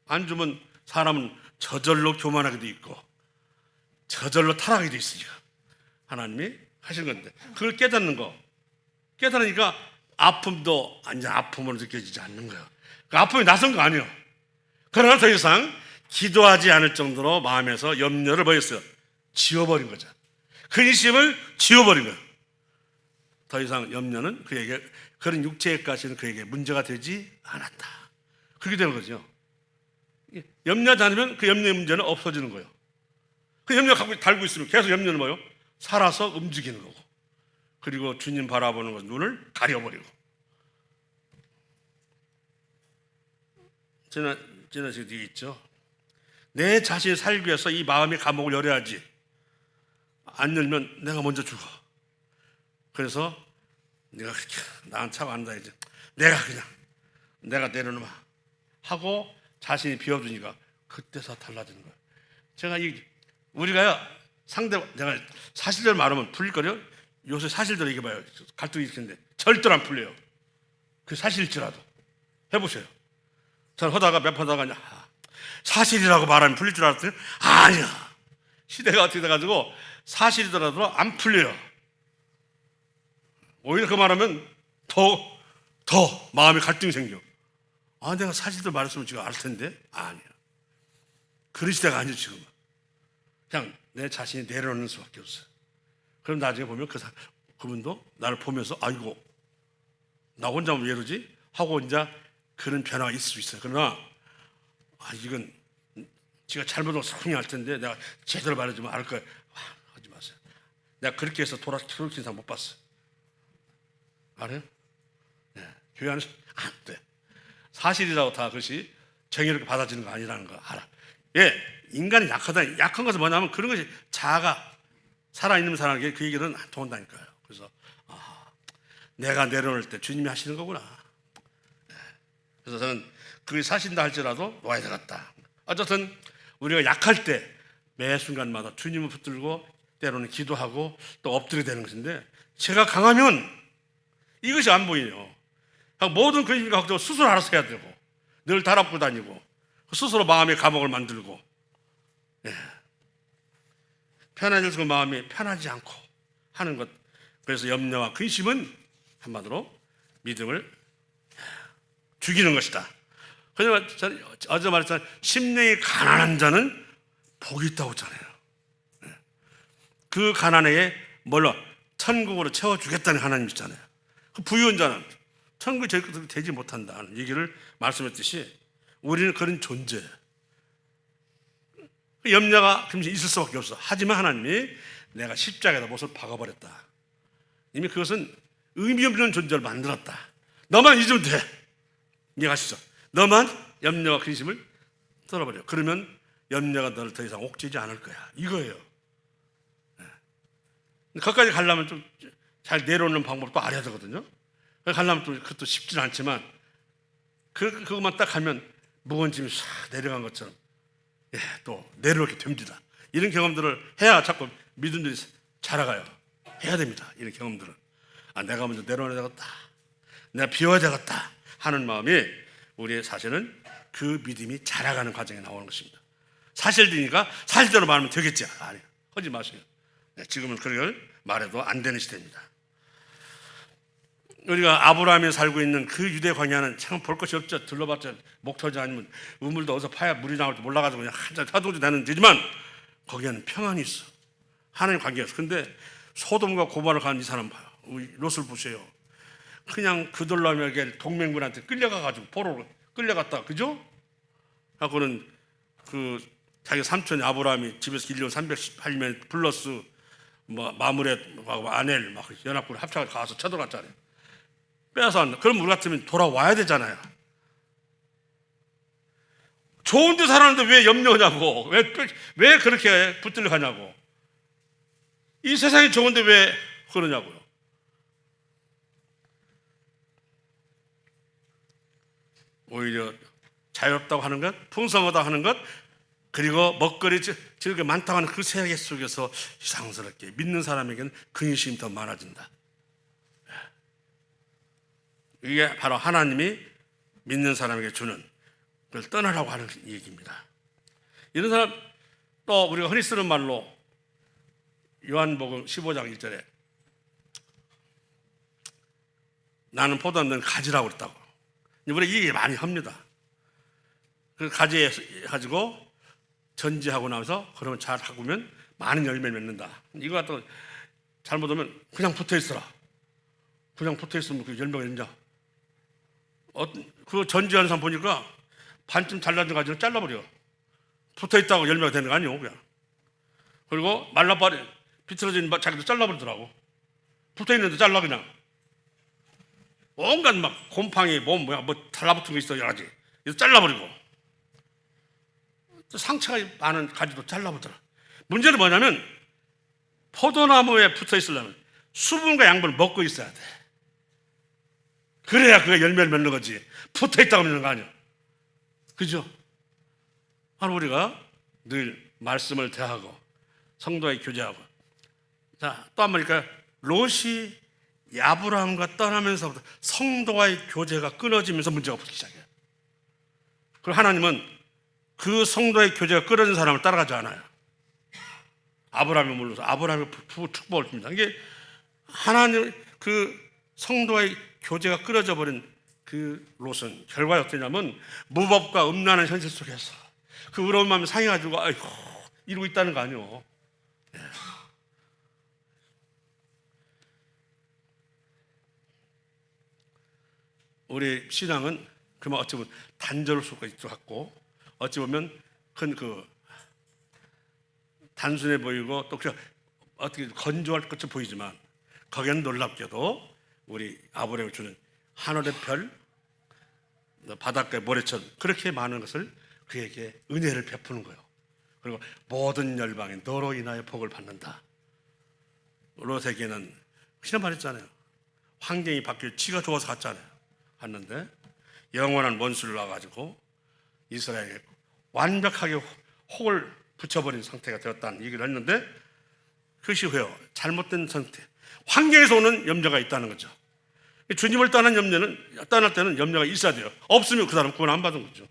안 주면 사람은 저절로 교만하게 돼 있고 저절로 타락하게 돼 있으니까 하나님이 하시는 건데 그걸 깨닫는 거 깨달으니까 아픔도 완전 아픔으로 느껴지지 않는 거예요. 그 아픔이 낯선 거 아니에요. 그러나 더 이상 기도하지 않을 정도로 마음에서 염려를 버렸어요. 지워버린 거죠. 근심을 지워버린 거예요. 더 이상 염려는 그에게 그런 육체의 가시는 그에게 문제가 되지 않았다. 그렇게 되는 거죠. 염려하지 않으면 그 염려의 문제는 없어지는 거예요. 그 염려 갖고 달고 있으면 계속 염려는 뭐예요? 살아서 움직이는 거고 그리고 주님 바라보는 것 눈을 가려버리고 지난 시간에 뒤에 있죠. 내 자신이 살기 위해서 이 마음의 감옥을 열어야지 안 열면 내가 먼저 죽어. 그래서 내가 그렇게 나한테 차고 안다 이제 내가 내려놓아 하고 자신이 비워두니까 그때서 달라지는 거예요. 제가 우리가요 내가 사실대로 말하면 풀릴 거예요. 요새 사실대로 얘기해봐요. 갈등이 있겠는데 절대로 안 풀려요. 그 사실일지라도 해보세요. 저는 하다가 몇 번 하다가 사실이라고 말하면 풀릴 줄 알았더니 아니야. 시대가 어떻게 돼가지고 사실이더라도 안 풀려요. 오히려 그 말하면 더 마음에 갈등이 생겨. 내가 사실대로 말했으면 지금 알 텐데 아니야. 그런 시대가 아니죠 지금은. 그냥 내 자신이 내려놓는 수밖에 없어요. 그럼 나중에 보면 그분도 나를 보면서 아이고 나 혼자면 왜 이러지? 하고 이제 그런 변화가 있을 수 있어요. 그러나 이건 지가 잘못하고 성이 할 텐데 내가 제대로 말해주면 알 거예요. 하지 마세요. 내가 그렇게 해서 돌이킨 사람 못 봤어요. 알아요? 네. 교회 안에서 안 돼. 사실이라고 다 그것이 정의롭게 받아지는 거 아니라는 거 알아. 인간이 약하다. 약한 것은 뭐냐면 그런 것이 자아가 살아있는 사람에게 그 얘기는 안 통한다니까요. 그래서 내가 내려놓을 때 주님이 하시는 거구나. 그래서 저는 그게 사신다 할지라도 놓아야 되겠다. 어쨌든 우리가 약할 때 매 순간마다 주님을 붙들고 때로는 기도하고 또 엎드려 되는 것인데 제가 강하면 이것이 안 보이네요. 모든 근심과 걱정을 스스로 알아서 해야 되고 늘 달아엎고 다니고 스스로 마음의 감옥을 만들고 편해져서 그 마음이 편하지 않고 하는 것. 그래서 염려와 근심은 한마디로 믿음을 죽이는 것이다. 그래서 어제 말했잖아요. 심령이 가난한 자는 복이 있다고 했잖아요. 그 가난에 뭘로 천국으로 채워주겠다는 하나님 있잖아요. 그 부유한 자는 천국이 되지 못한다는 얘기를 말씀했듯이 우리는 그런 존재. 염려가 있을 수밖에 없어. 하지만 하나님이 내가 십자가에다 못을 박아버렸다. 이미 그것은 의미 없는 존재를 만들었다. 너만 잊으면 돼. 이해가시죠? 너만 염려와 근심을 떨어버려. 그러면 염려가 너를 더 이상 옥죄지 않을 거야. 이거예요. 거기까지 가려면 좀 잘 내려오는 방법도 알아야 되거든요. 가려면 또 그것도 쉽지는 않지만 그것만 딱 하면 무거운 짐이 싹 내려간 것처럼 또 내려오게 됩니다. 이런 경험들을 해야 자꾸 믿음들이 자라가요. 해야 됩니다. 이런 경험들은. 내가 먼저 내려놔야 되겠다. 내가 비워야 되겠다 하는 마음이 우리의 사실은 그 믿음이 자라가는 과정에 나오는 것입니다. 사실이니까 사실대로 말하면 되겠지. 아니요. 하지 마세요. 지금은 그걸 말해도 안 되는 시대입니다. 우리가 아브라함이 살고 있는 그 유대 광야는 참 볼 것이 없죠. 둘러봤자 목터지 아니면 우물도 어디서 파야 물이 나올지 몰라가지고 그냥 한잔 타동지 되는 데지만 거기에는 평안이 있어. 하나님 관계였어. 근데 소돔과 고모라를 가는 이 사람 봐요. 롯을 보세요. 그냥 그돌람에게 동맹군한테 끌려가가지고 포로로 끌려갔다. 그죠? 하고는 그 자기 삼촌 아브라함이 집에서 길려온 318명 플러스 뭐 마므렛하고 아넬 막 연합군 합쳐서 가서 쳐들어갔잖아요. 빼앗아 왔는데 그럼 우리 같으면 돌아와야 되잖아요. 좋은 데 살았는데 왜 염려하냐고. 왜 그렇게 붙들려 가냐고. 이 세상이 좋은데 왜 그러냐고요. 오히려 자유롭다고 하는 것, 풍성하다고 하는 것, 그리고 먹거리 즐겨 많다고 하는 그 세계 속에서 이상스럽게 믿는 사람에게는 근심이 더 많아진다. 이게 바로 하나님이 믿는 사람에게 주는 그걸 떠나라고 하는 얘기입니다. 이런 사람 또 우리가 흔히 쓰는 말로 요한복음 15장 1절에 나는 포도원 넌 가지라고 그랬다고. 우리가 이 얘기 많이 합니다. 그 가지 가지고 전지하고 나서 그러면 잘 하고면 많은 열매를 맺는다. 이거 갖다 잘못하면 그냥 붙어 있어라. 그냥 붙어 있으면 그 열매가 있냐? 그 전지하는 사람 보니까 반쯤 잘라진 가지를 잘라버려. 붙어 있다고 열매가 되는 거 아니에요, 그냥. 그리고 말라버린 비틀어진 자기도 잘라버리더라고. 붙어 있는데 잘라 그냥. 온갖 막 곰팡이 뭐 달라붙은 거 있어 여러 가지. 이거 잘라버리고. 또 상처가 많은 가지도 잘라버리더라. 문제는 뭐냐면 포도나무에 붙어 있으려면 수분과 양분을 먹고 있어야 돼. 그래야 그가 열매를 맺는 거지. 붙어 있다고 맺는 거 아니야. 그죠? 바로 우리가 늘 말씀을 대하고 성도의 교제하고. 자, 또 한 번이니까 롯이 아브라함과 떠나면서부터 성도와의 교제가 끊어지면서 문제가 붙기 시작해요. 그리고 하나님은 그 성도의 교제가 끊어진 사람을 따라가지 않아요. 아브라함이 물러서 아브라함의 축복을 줍니다. 이게 하나님 그 성도의 교제가 끊어져 버린 그 롯은 결과가 어떠냐면 무법과 음란한 현실 속에서 그 의로운 마음이 상해가지고 아이고 이러고 있다는 거 아니에요. 예. 우리 신앙은 그만 어찌 보면 단절할 수가 있을 것 같고 어찌 보면 큰 단순해 보이고 또 그냥 어떻게 건조할 것처럼 보이지만 거기는 놀랍게도 우리 아브라함이 주는 하늘의 별, 바닷가의 모래천 그렇게 많은 것을 그에게 은혜를 베푸는 거예요. 그리고 모든 열방이 너로 인하여 복을 받는다. 롯에게는 그냥 말했잖아요. 환경이 바뀌어 지가 좋아서 갔잖아요. 갔는데 영원한 원수를 놔가지고 이스라엘에 완벽하게 혹을 붙여버린 상태가 되었다는 얘기를 했는데 그것이 왜요? 잘못된 상태. 환경에서 오는 염려가 있다는 거죠. 주님을 떠날 때는 염려가 있어야 돼요. 없으면 그 사람 구원 안 받은 거죠.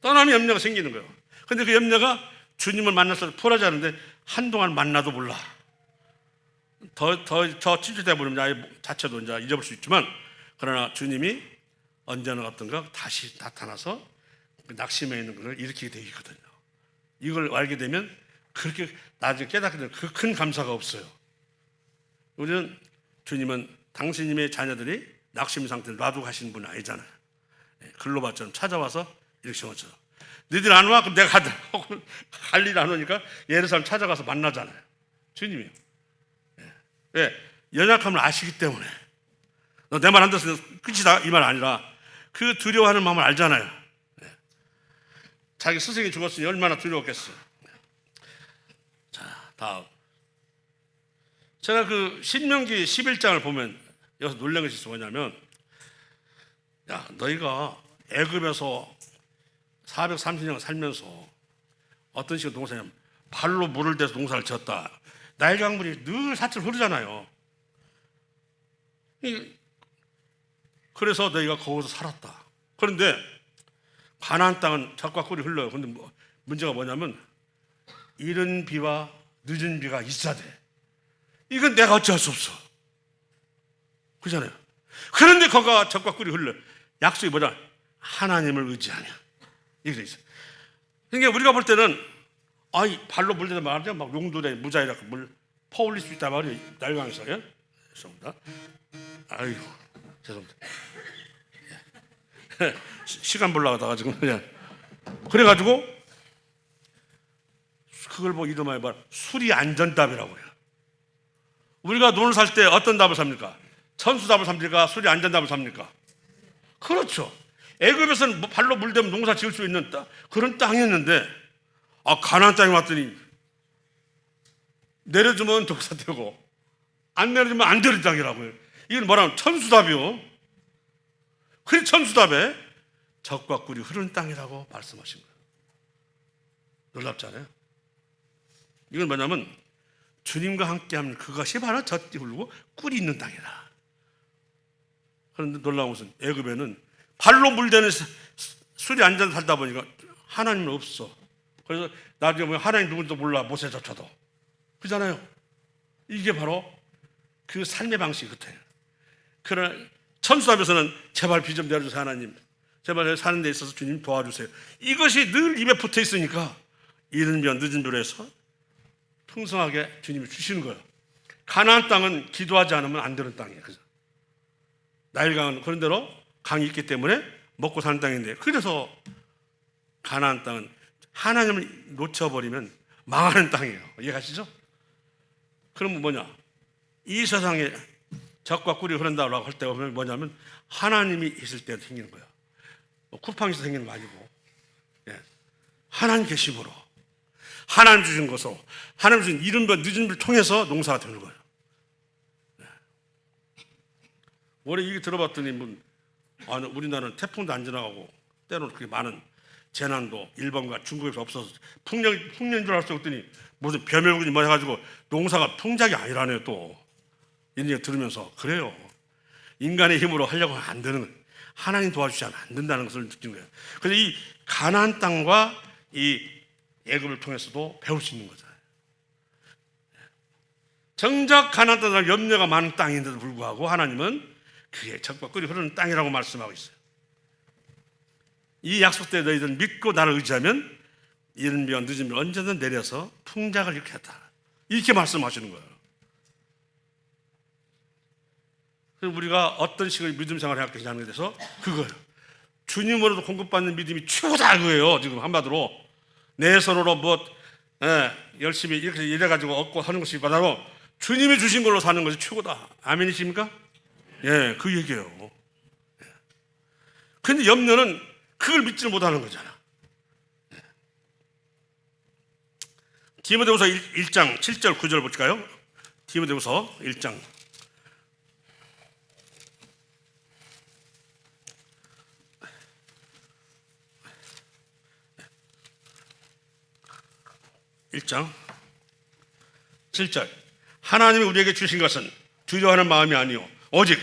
떠나면 염려가 생기는 거예요. 근데 그 염려가 주님을 만나서 풀어져 하는데 한동안 만나도 몰라. 더 찔찔대 버리면 아예 자체도 이제 잊어버릴 수 있지만 그러나 주님이 언제나 어떤가 다시 나타나서 그 낙심해 있는 것을 일으키게 되어 있거든요. 이걸 알게 되면 그렇게 나중에 깨닫게 되면 그 큰 감사가 없어요. 우리는 주님은 당신님의 자녀들이 낙심 상태를 놔두고 가시는 분이 아니잖아요. 글로바처럼 찾아와서 이렇게 정하죠. 너희들 안 와? 그럼 내가 가자. 갈 일 안 오니까 예루살렘 찾아가서 만나잖아요. 주님이요. 왜? 연약함을 아시기 때문에. 너 내 말 안 들었으면 끝이다 이 말 아니라 그 두려워하는 마음을 알잖아요. 자기 스승이 죽었으니 얼마나 두려웠겠어요. 자, 다음. 제가 그 신명기 11장을 보면 여기서 놀란 것이 뭐냐면 야 너희가 애굽에서 430년 살면서 어떤 식으로 농사냐면 발로 물을 대서 농사를 지었다. 나일 강물이 늘 사철 흐르잖아요. 그래서 너희가 거기서 살았다. 그런데 가나안 땅은 젖과 꿀이 흘러요. 그런데 문제가 뭐냐면 이른 비와 늦은 비가 있어야 돼. 이건 내가 어찌할 수 없어. 그렇잖아요. 그런데 거가 적과 꿀이 흘러. 약속이 뭐냐? 하나님을 의지하냐. 이게 있어요. 그러니까 우리가 볼 때는 발로 물대다 말이야. 막 용도에 무자이라고 물 퍼올릴 수 있단 말이에요. 날강에서. 예? 죄송합니다. 아이고, 죄송합니다. 시간 보려고 하다가 지금 그냥. 그래가지고 그걸 뭐 이름하여 말 수리 안전답이라고 해요. 우리가 돈을 살 때 어떤 답을 삽니까? 천수답을 삽니까? 수리 안전답을 삽니까? 그렇죠. 애굽에서는 발로 물대면 농사 지을 수 있는 그런 땅이었는데 가나안 땅에 왔더니 내려주면 농사되고 안 내려주면 안 되는 땅이라고요. 이건 뭐라면 천수답이요. 그 천수답에 적과 꿀이 흐르는 땅이라고 말씀하신 거예요. 놀랍잖아요. 이건 뭐냐면 주님과 함께하면 그것이 바로 젖이 흐르고 꿀이 있는 땅이다. 그런데 놀라운 것은 애굽에는 발로 물대는 술이 안전 살다 보니까 하나님은 없어. 그래서 나중에 보면 하나님 누군지도 몰라. 모세조차도. 그렇잖아요. 이게 바로 그 삶의 방식이 같아요. 그러나 천수답에서는 제발 비 좀 내려주세요 하나님. 제발 사는 데 있어서 주님 도와주세요. 이것이 늘 입에 붙어 있으니까 이른면 늦은비로 해서 풍성하게 주님이 주시는 거예요. 가나안 땅은 기도하지 않으면 안 되는 땅이에요. 그죠? 나일강은 그런 대로 강이 있기 때문에 먹고 사는 땅인데 그래서 가나안 땅은 하나님을 놓쳐버리면 망하는 땅이에요. 이해가시죠? 그러면 뭐냐? 이 세상에 적과 꿀이 흐른다고 할 때 보면 뭐냐면 하나님이 있을 때 생기는 거예요. 쿠팡에서 생기는 거 아니고 하나님 계심으로 하나님 주신 것으로 하나님 주신 이른바 늦은 bil 통해서 농사가 되는 거예요. 원래 이게 들어봤더니 우리나라는 태풍도 안 지나가고 때로는 그렇게 많은 재난도 일본과 중국에서 없어서 풍년인 줄 알았더니 무슨 벼멸군이 뭐 해가지고 농사가 풍작이 아니라네요. 또 이런 얘기 들으면서 그래요. 인간의 힘으로 하려고 하면 안 되는 거예요. 하나님 도와주지 않으면 안 된다는 것을 느낀 거예요. 그래서 이 가나안 땅과 이 애굽을 통해서도 배울 수 있는 거잖아요. 정작 가나안 땅은 염려가 많은 땅인데도 불구하고 하나님은 그게 적과 꿀이 흐르는 땅이라고 말씀하고 있어요. 이 약속대에 너희들 믿고 나를 의지하면 이른 비와 늦은 비 언제든 내려서 풍작을 일으켰다. 이렇게 말씀하시는 거예요. 그래서 우리가 어떤 식으로 믿음 생활을 해야 되냐는 데서 그거예요. 주님으로도 공급받는 믿음이 최고다 그거예요. 지금 한마디로 내 손으로 열심히 이렇게 일해가지고 얻고 하는 것이 바로 주님이 주신 걸로 사는 것이 최고다. 아멘이십니까? 예, 그 얘기예요. 그런데 염려는 그걸 믿지를 못하는 거잖아. 디모데후서 1장 7절 9절 볼까요? 디모데후서 1장 1장 7절 하나님이 우리에게 주신 것은 두려워하는 마음이 아니요 오직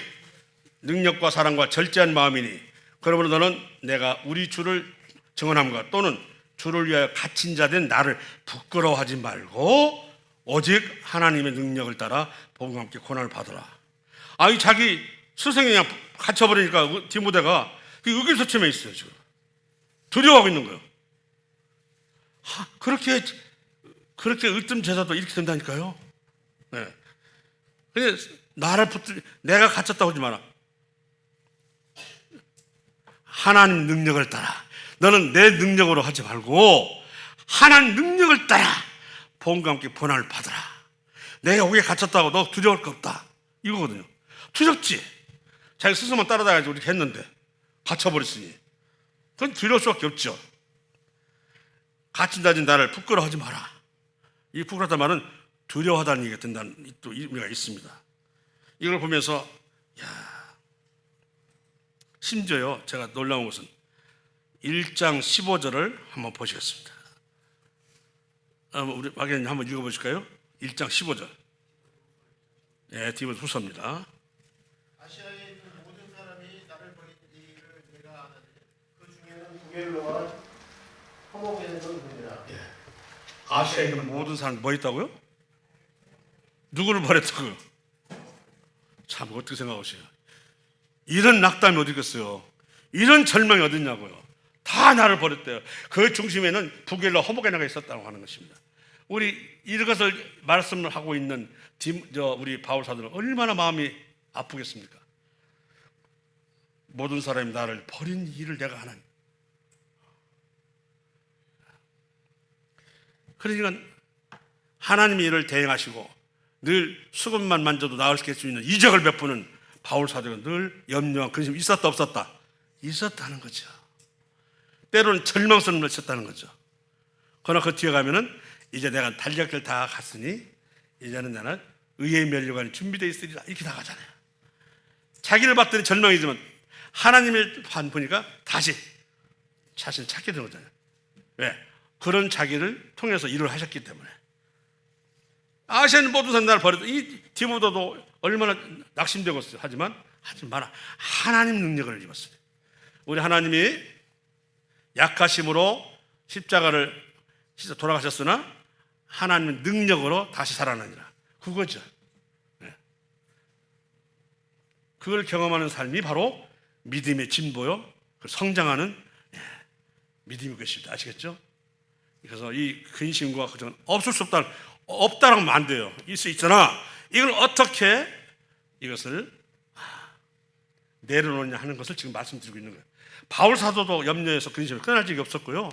능력과 사랑과 절제한 마음이니 그러므로 너는 내가 우리 주를 증언함과 또는 주를 위하여 갇힌 자 된 나를 부끄러워하지 말고 오직 하나님의 능력을 따라 복음과 함께 고난을 받으라. 이 자기 스승이 그냥 갇혀버리니까 디모데가 의기소침해 있어요. 지금 두려워하고 있는 거예요. 그렇게 으뜸 제사도 이렇게 된다니까요. 네. 근데 내가 갇혔다고 하지 마라. 하나님 능력을 따라. 너는 내 능력으로 하지 말고 하나님 능력을 따라 복음과 함께 고난을 받으라. 내가 여기에 갇혔다고 너 두려울 거 없다. 이거거든요. 두렵지. 자기 스스로만 따라다가지고 이렇게 했는데 갇혀버렸으니 그건 두려울 수밖에 없죠. 갇힌 자진 나를 부끄러워하지 마라. 이 부끄럽다는 말은 두려워하다는 얘기가 된다는 또 의미가 있습니다. 이걸 보면서 심지어요 제가 놀라운 것은 1장 15절을 한번 보시겠습니다. 우리 박연님 한번 읽어보실까요? 1장 15절. 예, 디모데후서입니다. 아시아에 있는 모든 사람이 나를 버린 일을 내가 아나니 그 중에는 구겔로와 허목에는 분이라. 아시아에 있는 모든 사람 뭐 있다고요? 누구를 버렸다고요? 참 어떻게 생각하세요? 이런 낙담이 어디 있겠어요? 이런 절망이 어딨냐고요? 다 나를 버렸대요. 그 중심에는 북엘라 호모게나가 있었다고 하는 것입니다. 우리 이것을 말씀을 하고 있는 우리 바울 사도는 얼마나 마음이 아프겠습니까? 모든 사람이 나를 버린 일을 내가 하나님. 그러니까 하나님이 이를 대행하시고 늘 수건만 만져도 나을 수 있는 이적을 베푸는 바울 사도가 늘 염려와 근심이 있었다 없었다? 있었다는 거죠. 때로는 절망스러움을 있었다는 거죠. 그러나 그 뒤에 가면은 이제 내가 달력을 다 갔으니 이제는 나는 의의 면류관이 준비되어 있으리라 이렇게 나가잖아요. 자기를 봤더니 절망이지만 하나님을 보니까 다시 자신을 찾게 되는 거잖아요. 왜? 그런 자기를 통해서 일을 하셨기 때문에. 아시아는 모든 사람 나를 버렸다. 이 디모데도 얼마나 낙심되고 있어요. 하지만 하지 마라. 하나님 능력을 입었어요. 우리 하나님이 약하심으로 십자가를 돌아가셨으나 하나님은 능력으로 다시 살아나니라. 그거죠. 네. 그걸 경험하는 삶이 바로 믿음의 진보요, 성장하는 믿음의 것입니다. 아시겠죠? 그래서 이 근심과 걱정은 없을 수 없다. 없다라고 하면 안 돼요. 있을 수 있으나 이걸 어떻게 이것을 내려놓냐 하는 것을 지금 말씀드리고 있는 거예요. 바울 사도도 염려해서 근심을 끊을 적이 없었고요.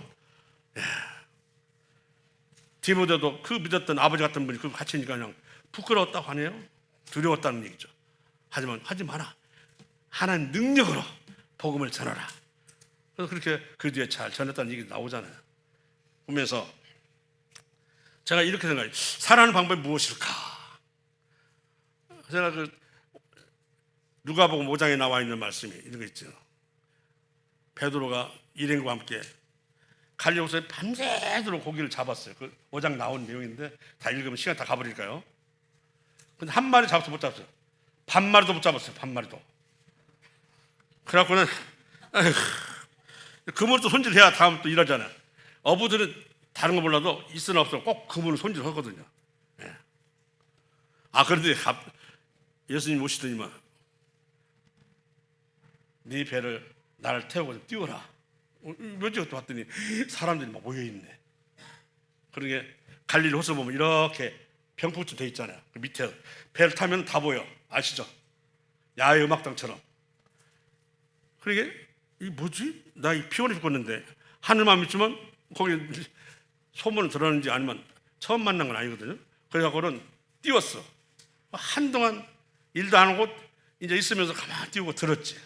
디모데도 그 믿었던 아버지 같은 분이 그 같이니까 그냥 부끄러웠다고 하네요. 두려웠다는 얘기죠. 하지만 하지 마라. 하나님 능력으로 복음을 전하라. 그래서 그렇게 그 뒤에 잘 전했다는 얘기 나오잖아요. 보면서 제가 이렇게 생각해요. 살아가는 방법이 무엇일까? 제가 누가복음 5장에 나와 있는 말씀이 이런 거 있죠. 베드로가 일행과 함께 갈릴리호수에 밤새도록 고기를 잡았어요. 그 5장 나온 내용인데 다 읽으면 시간 다 가버릴까요? 근데 한 마리 잡아서 못 잡았어요. 반 마리도 못 잡았어요. 반 마리도. 그래갖고는 그물을 또 손질해야 다음 또 일하잖아요. 어부들은 다른 거 몰라도 있으나 없으나 꼭 그물을 손질하거든요. 예. 그런데 예수님 오시더니만 네 배를 나를 태우고 좀 띄워라. 몇째 또 봤더니 사람들이 막 모여있네. 그러게 갈릴리 호수 보면 이렇게 병풍처럼 돼 있잖아요. 그 밑에 배를 타면 다 보여. 아시죠? 야외 음악당처럼. 그러게 이 뭐지? 나 이 피곤해 죽겠는데 하늘만 믿지만 거기 소문을 들었는지 아니면 처음 만난 건 아니거든요. 그래갖고는 띄웠어. 한동안 일도 안 하고 이제 있으면서 가만히 띄우고 들었지.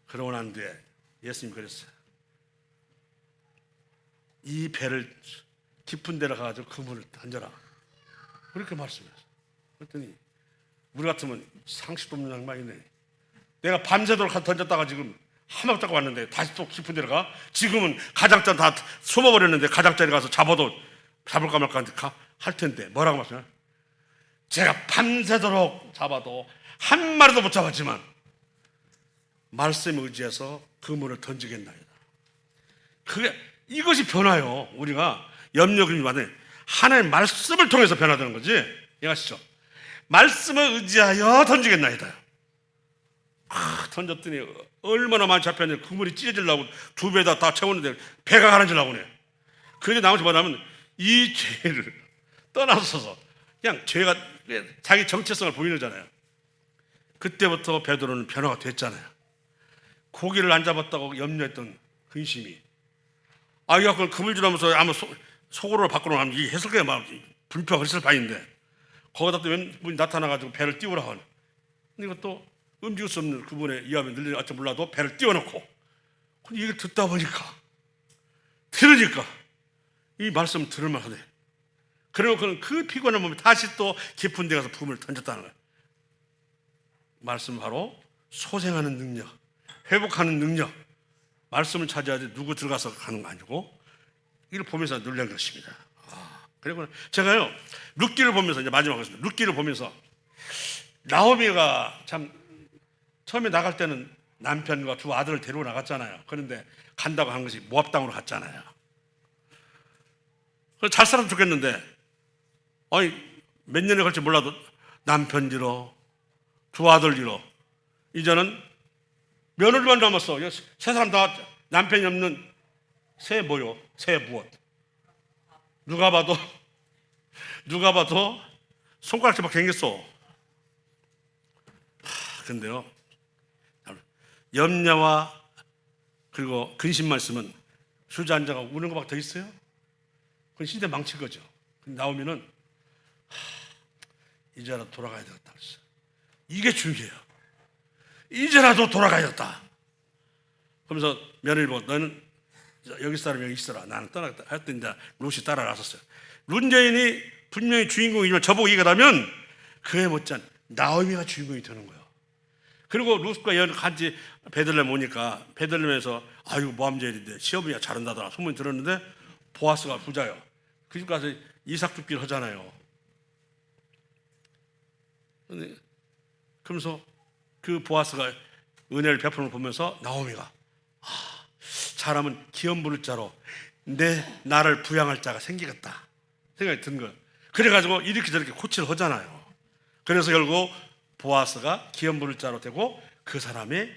그러고 난 뒤에 예수님이 그랬어요. 이 배를 깊은 데로 가가지고 그물을 던져라. 그렇게 말씀했어요. 그랬더니 우리 같으면 상식도 없는 양반이네. 내가 밤새도록 던졌다가 지금 한방 잡고 왔는데 다시 또 깊은 데로 가? 지금은 가장자리 다 숨어버렸는데 가장자리 가서 잡을까 말까 할 텐데 뭐라고 말씀해요? 제가 밤새도록 잡아도 한 마리도 못 잡았지만 말씀에 의지해서 그물을 던지겠나이다. 이것이 변화요. 우리가 염려근심이 받는 하나님의 말씀을 통해서 변화되는 거지. 이해하시죠? 말씀을 의지하여 던지겠나이다. 던졌더니 얼마나 많이 잡혔는데 그물이 찢어지려고 두 배다 다 채웠는데 배가 가라앉으려고 해. 그게 나머지 뭐냐면 이 죄를 떠나서서 그냥 죄가 자기 정체성을 보이잖아요. 그때부터 베드로는 변화가 됐잖아요. 고기를 안 잡았다고 염려했던 근심이 그걸 그물질하면서 아마 속으로 밖으로 하면 이 해석에 막 불평을 했을 바인데 거기다 또 왼분이 나타나가지고 배를 띄우라 하는. 근데 이것도 움직일 수 없는 그분의 이하면 늘리는 어찌 몰라도 배를 띄워놓고 근데 이걸 듣다 보니까 들으니까 이 말씀 들을만 하네. 그리고 그는 그 피곤한 몸에 다시 또 깊은 데 가서 부음을 던졌다는 거예요. 말씀 바로 소생하는 능력, 회복하는 능력. 말씀을 찾아야지 누구 들어가서 가는 거 아니고 이걸 보면서 놀란 것입니다. 그리고 제가요 룻기를 보면서 이제 마지막으로 룻기를 보면서 나오미가 참 처음에 나갈 때는 남편과 두 아들을 데리고 나갔잖아요. 그런데 간다고 한 것이 모압 땅으로 갔잖아요. 잘 살아도 좋겠는데 몇 년에 걸쳐 몰라도 남편 잃어, 두 아들 잃어. 이제는 며느리만 남았어. 세 사람 다 남편이 없는 새 뭐요? 새 무엇? 누가 봐도 손가락질밖에 생겼어. 근데요, 염려와 그리고 근심 말씀은 주저앉아가고 우는 것밖에 더 있어요? 그건 시대 망칠 거죠. 나오면은 이제라도 돌아가야 되겠다. 이게 중요해요. 이제라도 돌아가야겠다. 그러면서 며느리 보고 너는 여기 사람 여기 있어라. 나는 떠나겠다. 하여튼 이제 룻이 따라 나섰어요. 룻 여인이 분명히 주인공이지만 저보고 얘기하면 그에 못지않은 나오미가 주인공이 되는 거예요. 그리고 룻과 여인 같이 베들레헴 오니까 베들레헴에서 아이고 모함제일인데 시어머니가 잘한다더라 소문이 들었는데 보아스가 부자요. 그 집 가서 이삭 줍기를 하잖아요. 그러면서 그 보아스가 은혜를 베푸는 걸 보면서 나오미가 사람은 기업 부를 자로 나를 부양할 자가 생기겠다 생각이 든 거예요. 그래가지고 이렇게 저렇게 코치를 하잖아요. 그래서 결국 보아스가 기업 부를 자로 되고 그 사람의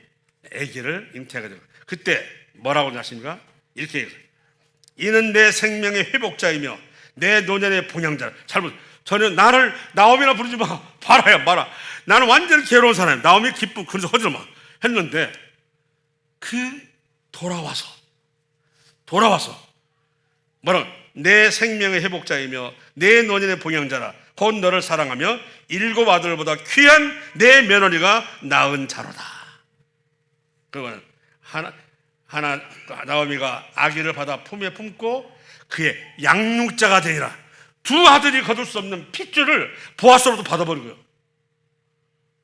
아기를 잉태하게 되고 그때 뭐라고 하십니까? 이렇게 얘기해요. 이는 내 생명의 회복자이며 내 노년의 봉양자. 잘 보세요. 저는 나를 나오미나 부르지 마. 말아야 말아. 나는 완전히 괴로운 사람이야. 나오미 기쁨 그래서 하지 마 했는데 돌아와서 뭐라고? 내 생명의 회복자이며 내 노년의 봉양자라. 곧 너를 사랑하며 7 아들보다 귀한 내 며느리가 낳은 자로다. 그러면 나오미가 아기를 받아 품에 품고 그의 양육자가 되리라. 2 아들이 거둘 수 없는 핏줄을 보아스로부터 받아버린 거예요.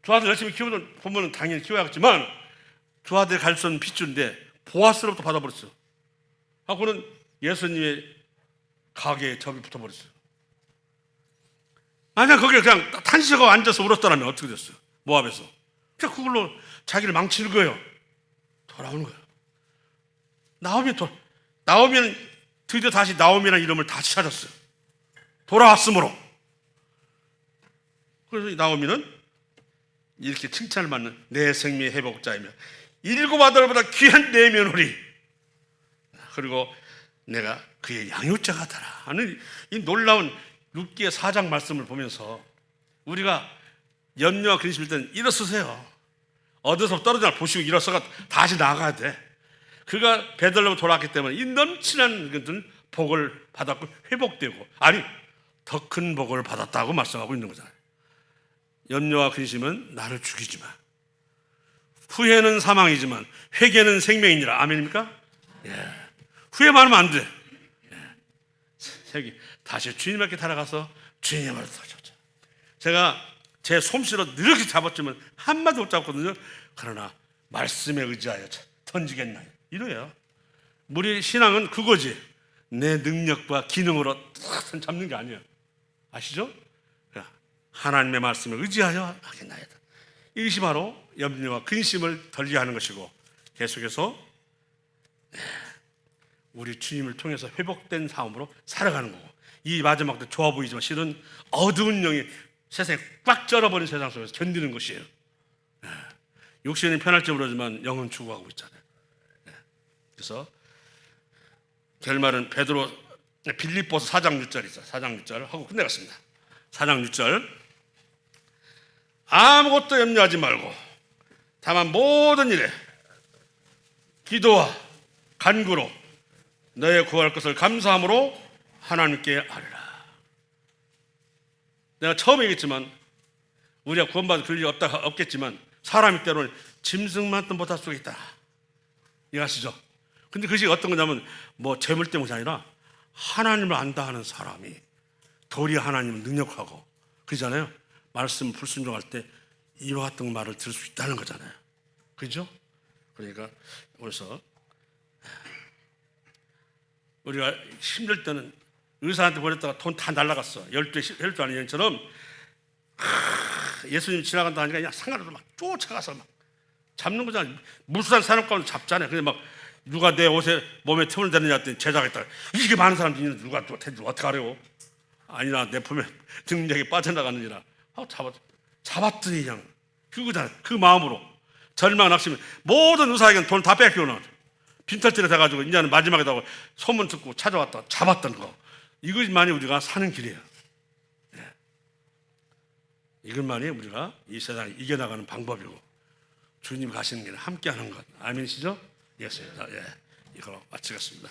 2 아들 열심히 보면 당연히 키워야겠지만 2 아들이 갈 수 없는 핏줄인데 보아스로부터 받아버렸어요. 하고는 예수님의 가게에 접이 붙어버렸어요. 만약 거기에 그냥 탄식하고 앉아서 울었다면 어떻게 됐어요? 모압에서. 그냥 그걸로 자기를 망치는 거예요. 돌아오는 거예요. 나오미는 드디어 다시 나오미라는 이름을 다시 찾았어요. 돌아왔으므로. 그래서 나오미는 이렇게 칭찬을 받는 내 생명의 회복자이며 7 아들보다 귀한 내 며느리 그리고 내가 그의 양육자가 되라 하는 이 놀라운 룻기의 4장 말씀을 보면서 우리가 염려와 근심일 때는 일어서세요. 어디서 떨어지나 보시고 일어서가 다시 나가야 돼. 그가 베들레헴으로 돌아왔기 때문에 이 넘치는 것들은 복을 받았고 회복되고 아니 더 큰 복을 받았다고 말씀하고 있는 거잖아요. 염려와 근심은 나를 죽이지만 후회는 사망이지만 회개는 생명이니라. 아멘입니까? 예. 후회만 하면 안 돼. 예. 다시 주님께 달아가서 주님을 도와줬죠. 제가 제 솜씨로 이렇게 잡았지만 한마디 못 잡거든요. 그러나 말씀에 의지하여 던지겠나요? 이래요. 우리 신앙은 그거지. 내 능력과 기능으로 탁 잡는 게 아니에요. 아시죠? 하나님의 말씀에 의지하여 하겠나이다. 이것이 바로 염려와 근심을 덜리하는 것이고 계속해서 우리 주님을 통해서 회복된 삶으로 살아가는 거고 이 마지막 때 좋아 보이지만 실은 어두운 영이 세상에 꽉 쩔어버린 세상 속에서 견디는 것이에요. 육신이 편할지 모르지만 영은 죽어가고 있잖아요. 그래서 결말은 빌립보서 4장 6절이죠. 4장 6절 하고 끝내겠습니다. 4장 6절 아무것도 염려하지 말고 다만 모든 일에 기도와 간구로 너의 구할 것을 감사함으로 하나님께 아뢰라. 내가 처음에 얘기했지만 우리가 구원받을 권리가 없겠지만 사람이 때로는 짐승만큼 못할 수 있다. 이해하시죠? 근데 그것이 어떤 거냐면 뭐 재물 때문이 아니라 하나님을 안다 하는 사람이 도리어 하나님을 능력하고 그러잖아요. 말씀 불순종할 때 이와 같은 말을 들을 수 있다는 거잖아요. 그죠? 그러니까 그래서 우리가 힘들 때는 의사한테 보냈다가 돈 다 날라갔어. 12 아닌 년처럼 예수님 지나간다 하니까 그냥 상가로 막 쫓아가서 막 잡는 거잖아요. 무수한 산업가운데 잡잖아요. 근데 막 누가 내 옷에 몸에 틈을 대느냐 했더니 제자가 있다. 이게 많은 사람들이 누가 어떻게 하려고? 아니나 내 품에 능력이 빠져나가느니라 하고 잡았더니 그냥 그 마음으로 절망 낙심 모든 의사에게는 돈 다 뺏기고는 빈털질에 돼가지고 이제는 마지막에다가 소문 듣고 찾아왔다 잡았던 거 이것만이 우리가 사는 길이에요. 예. 이것만이 우리가 이 세상을 이겨나가는 방법이고 주님 가시는 길에 함께하는 것 아멘이시죠? 예, 이걸로 마치겠습니다.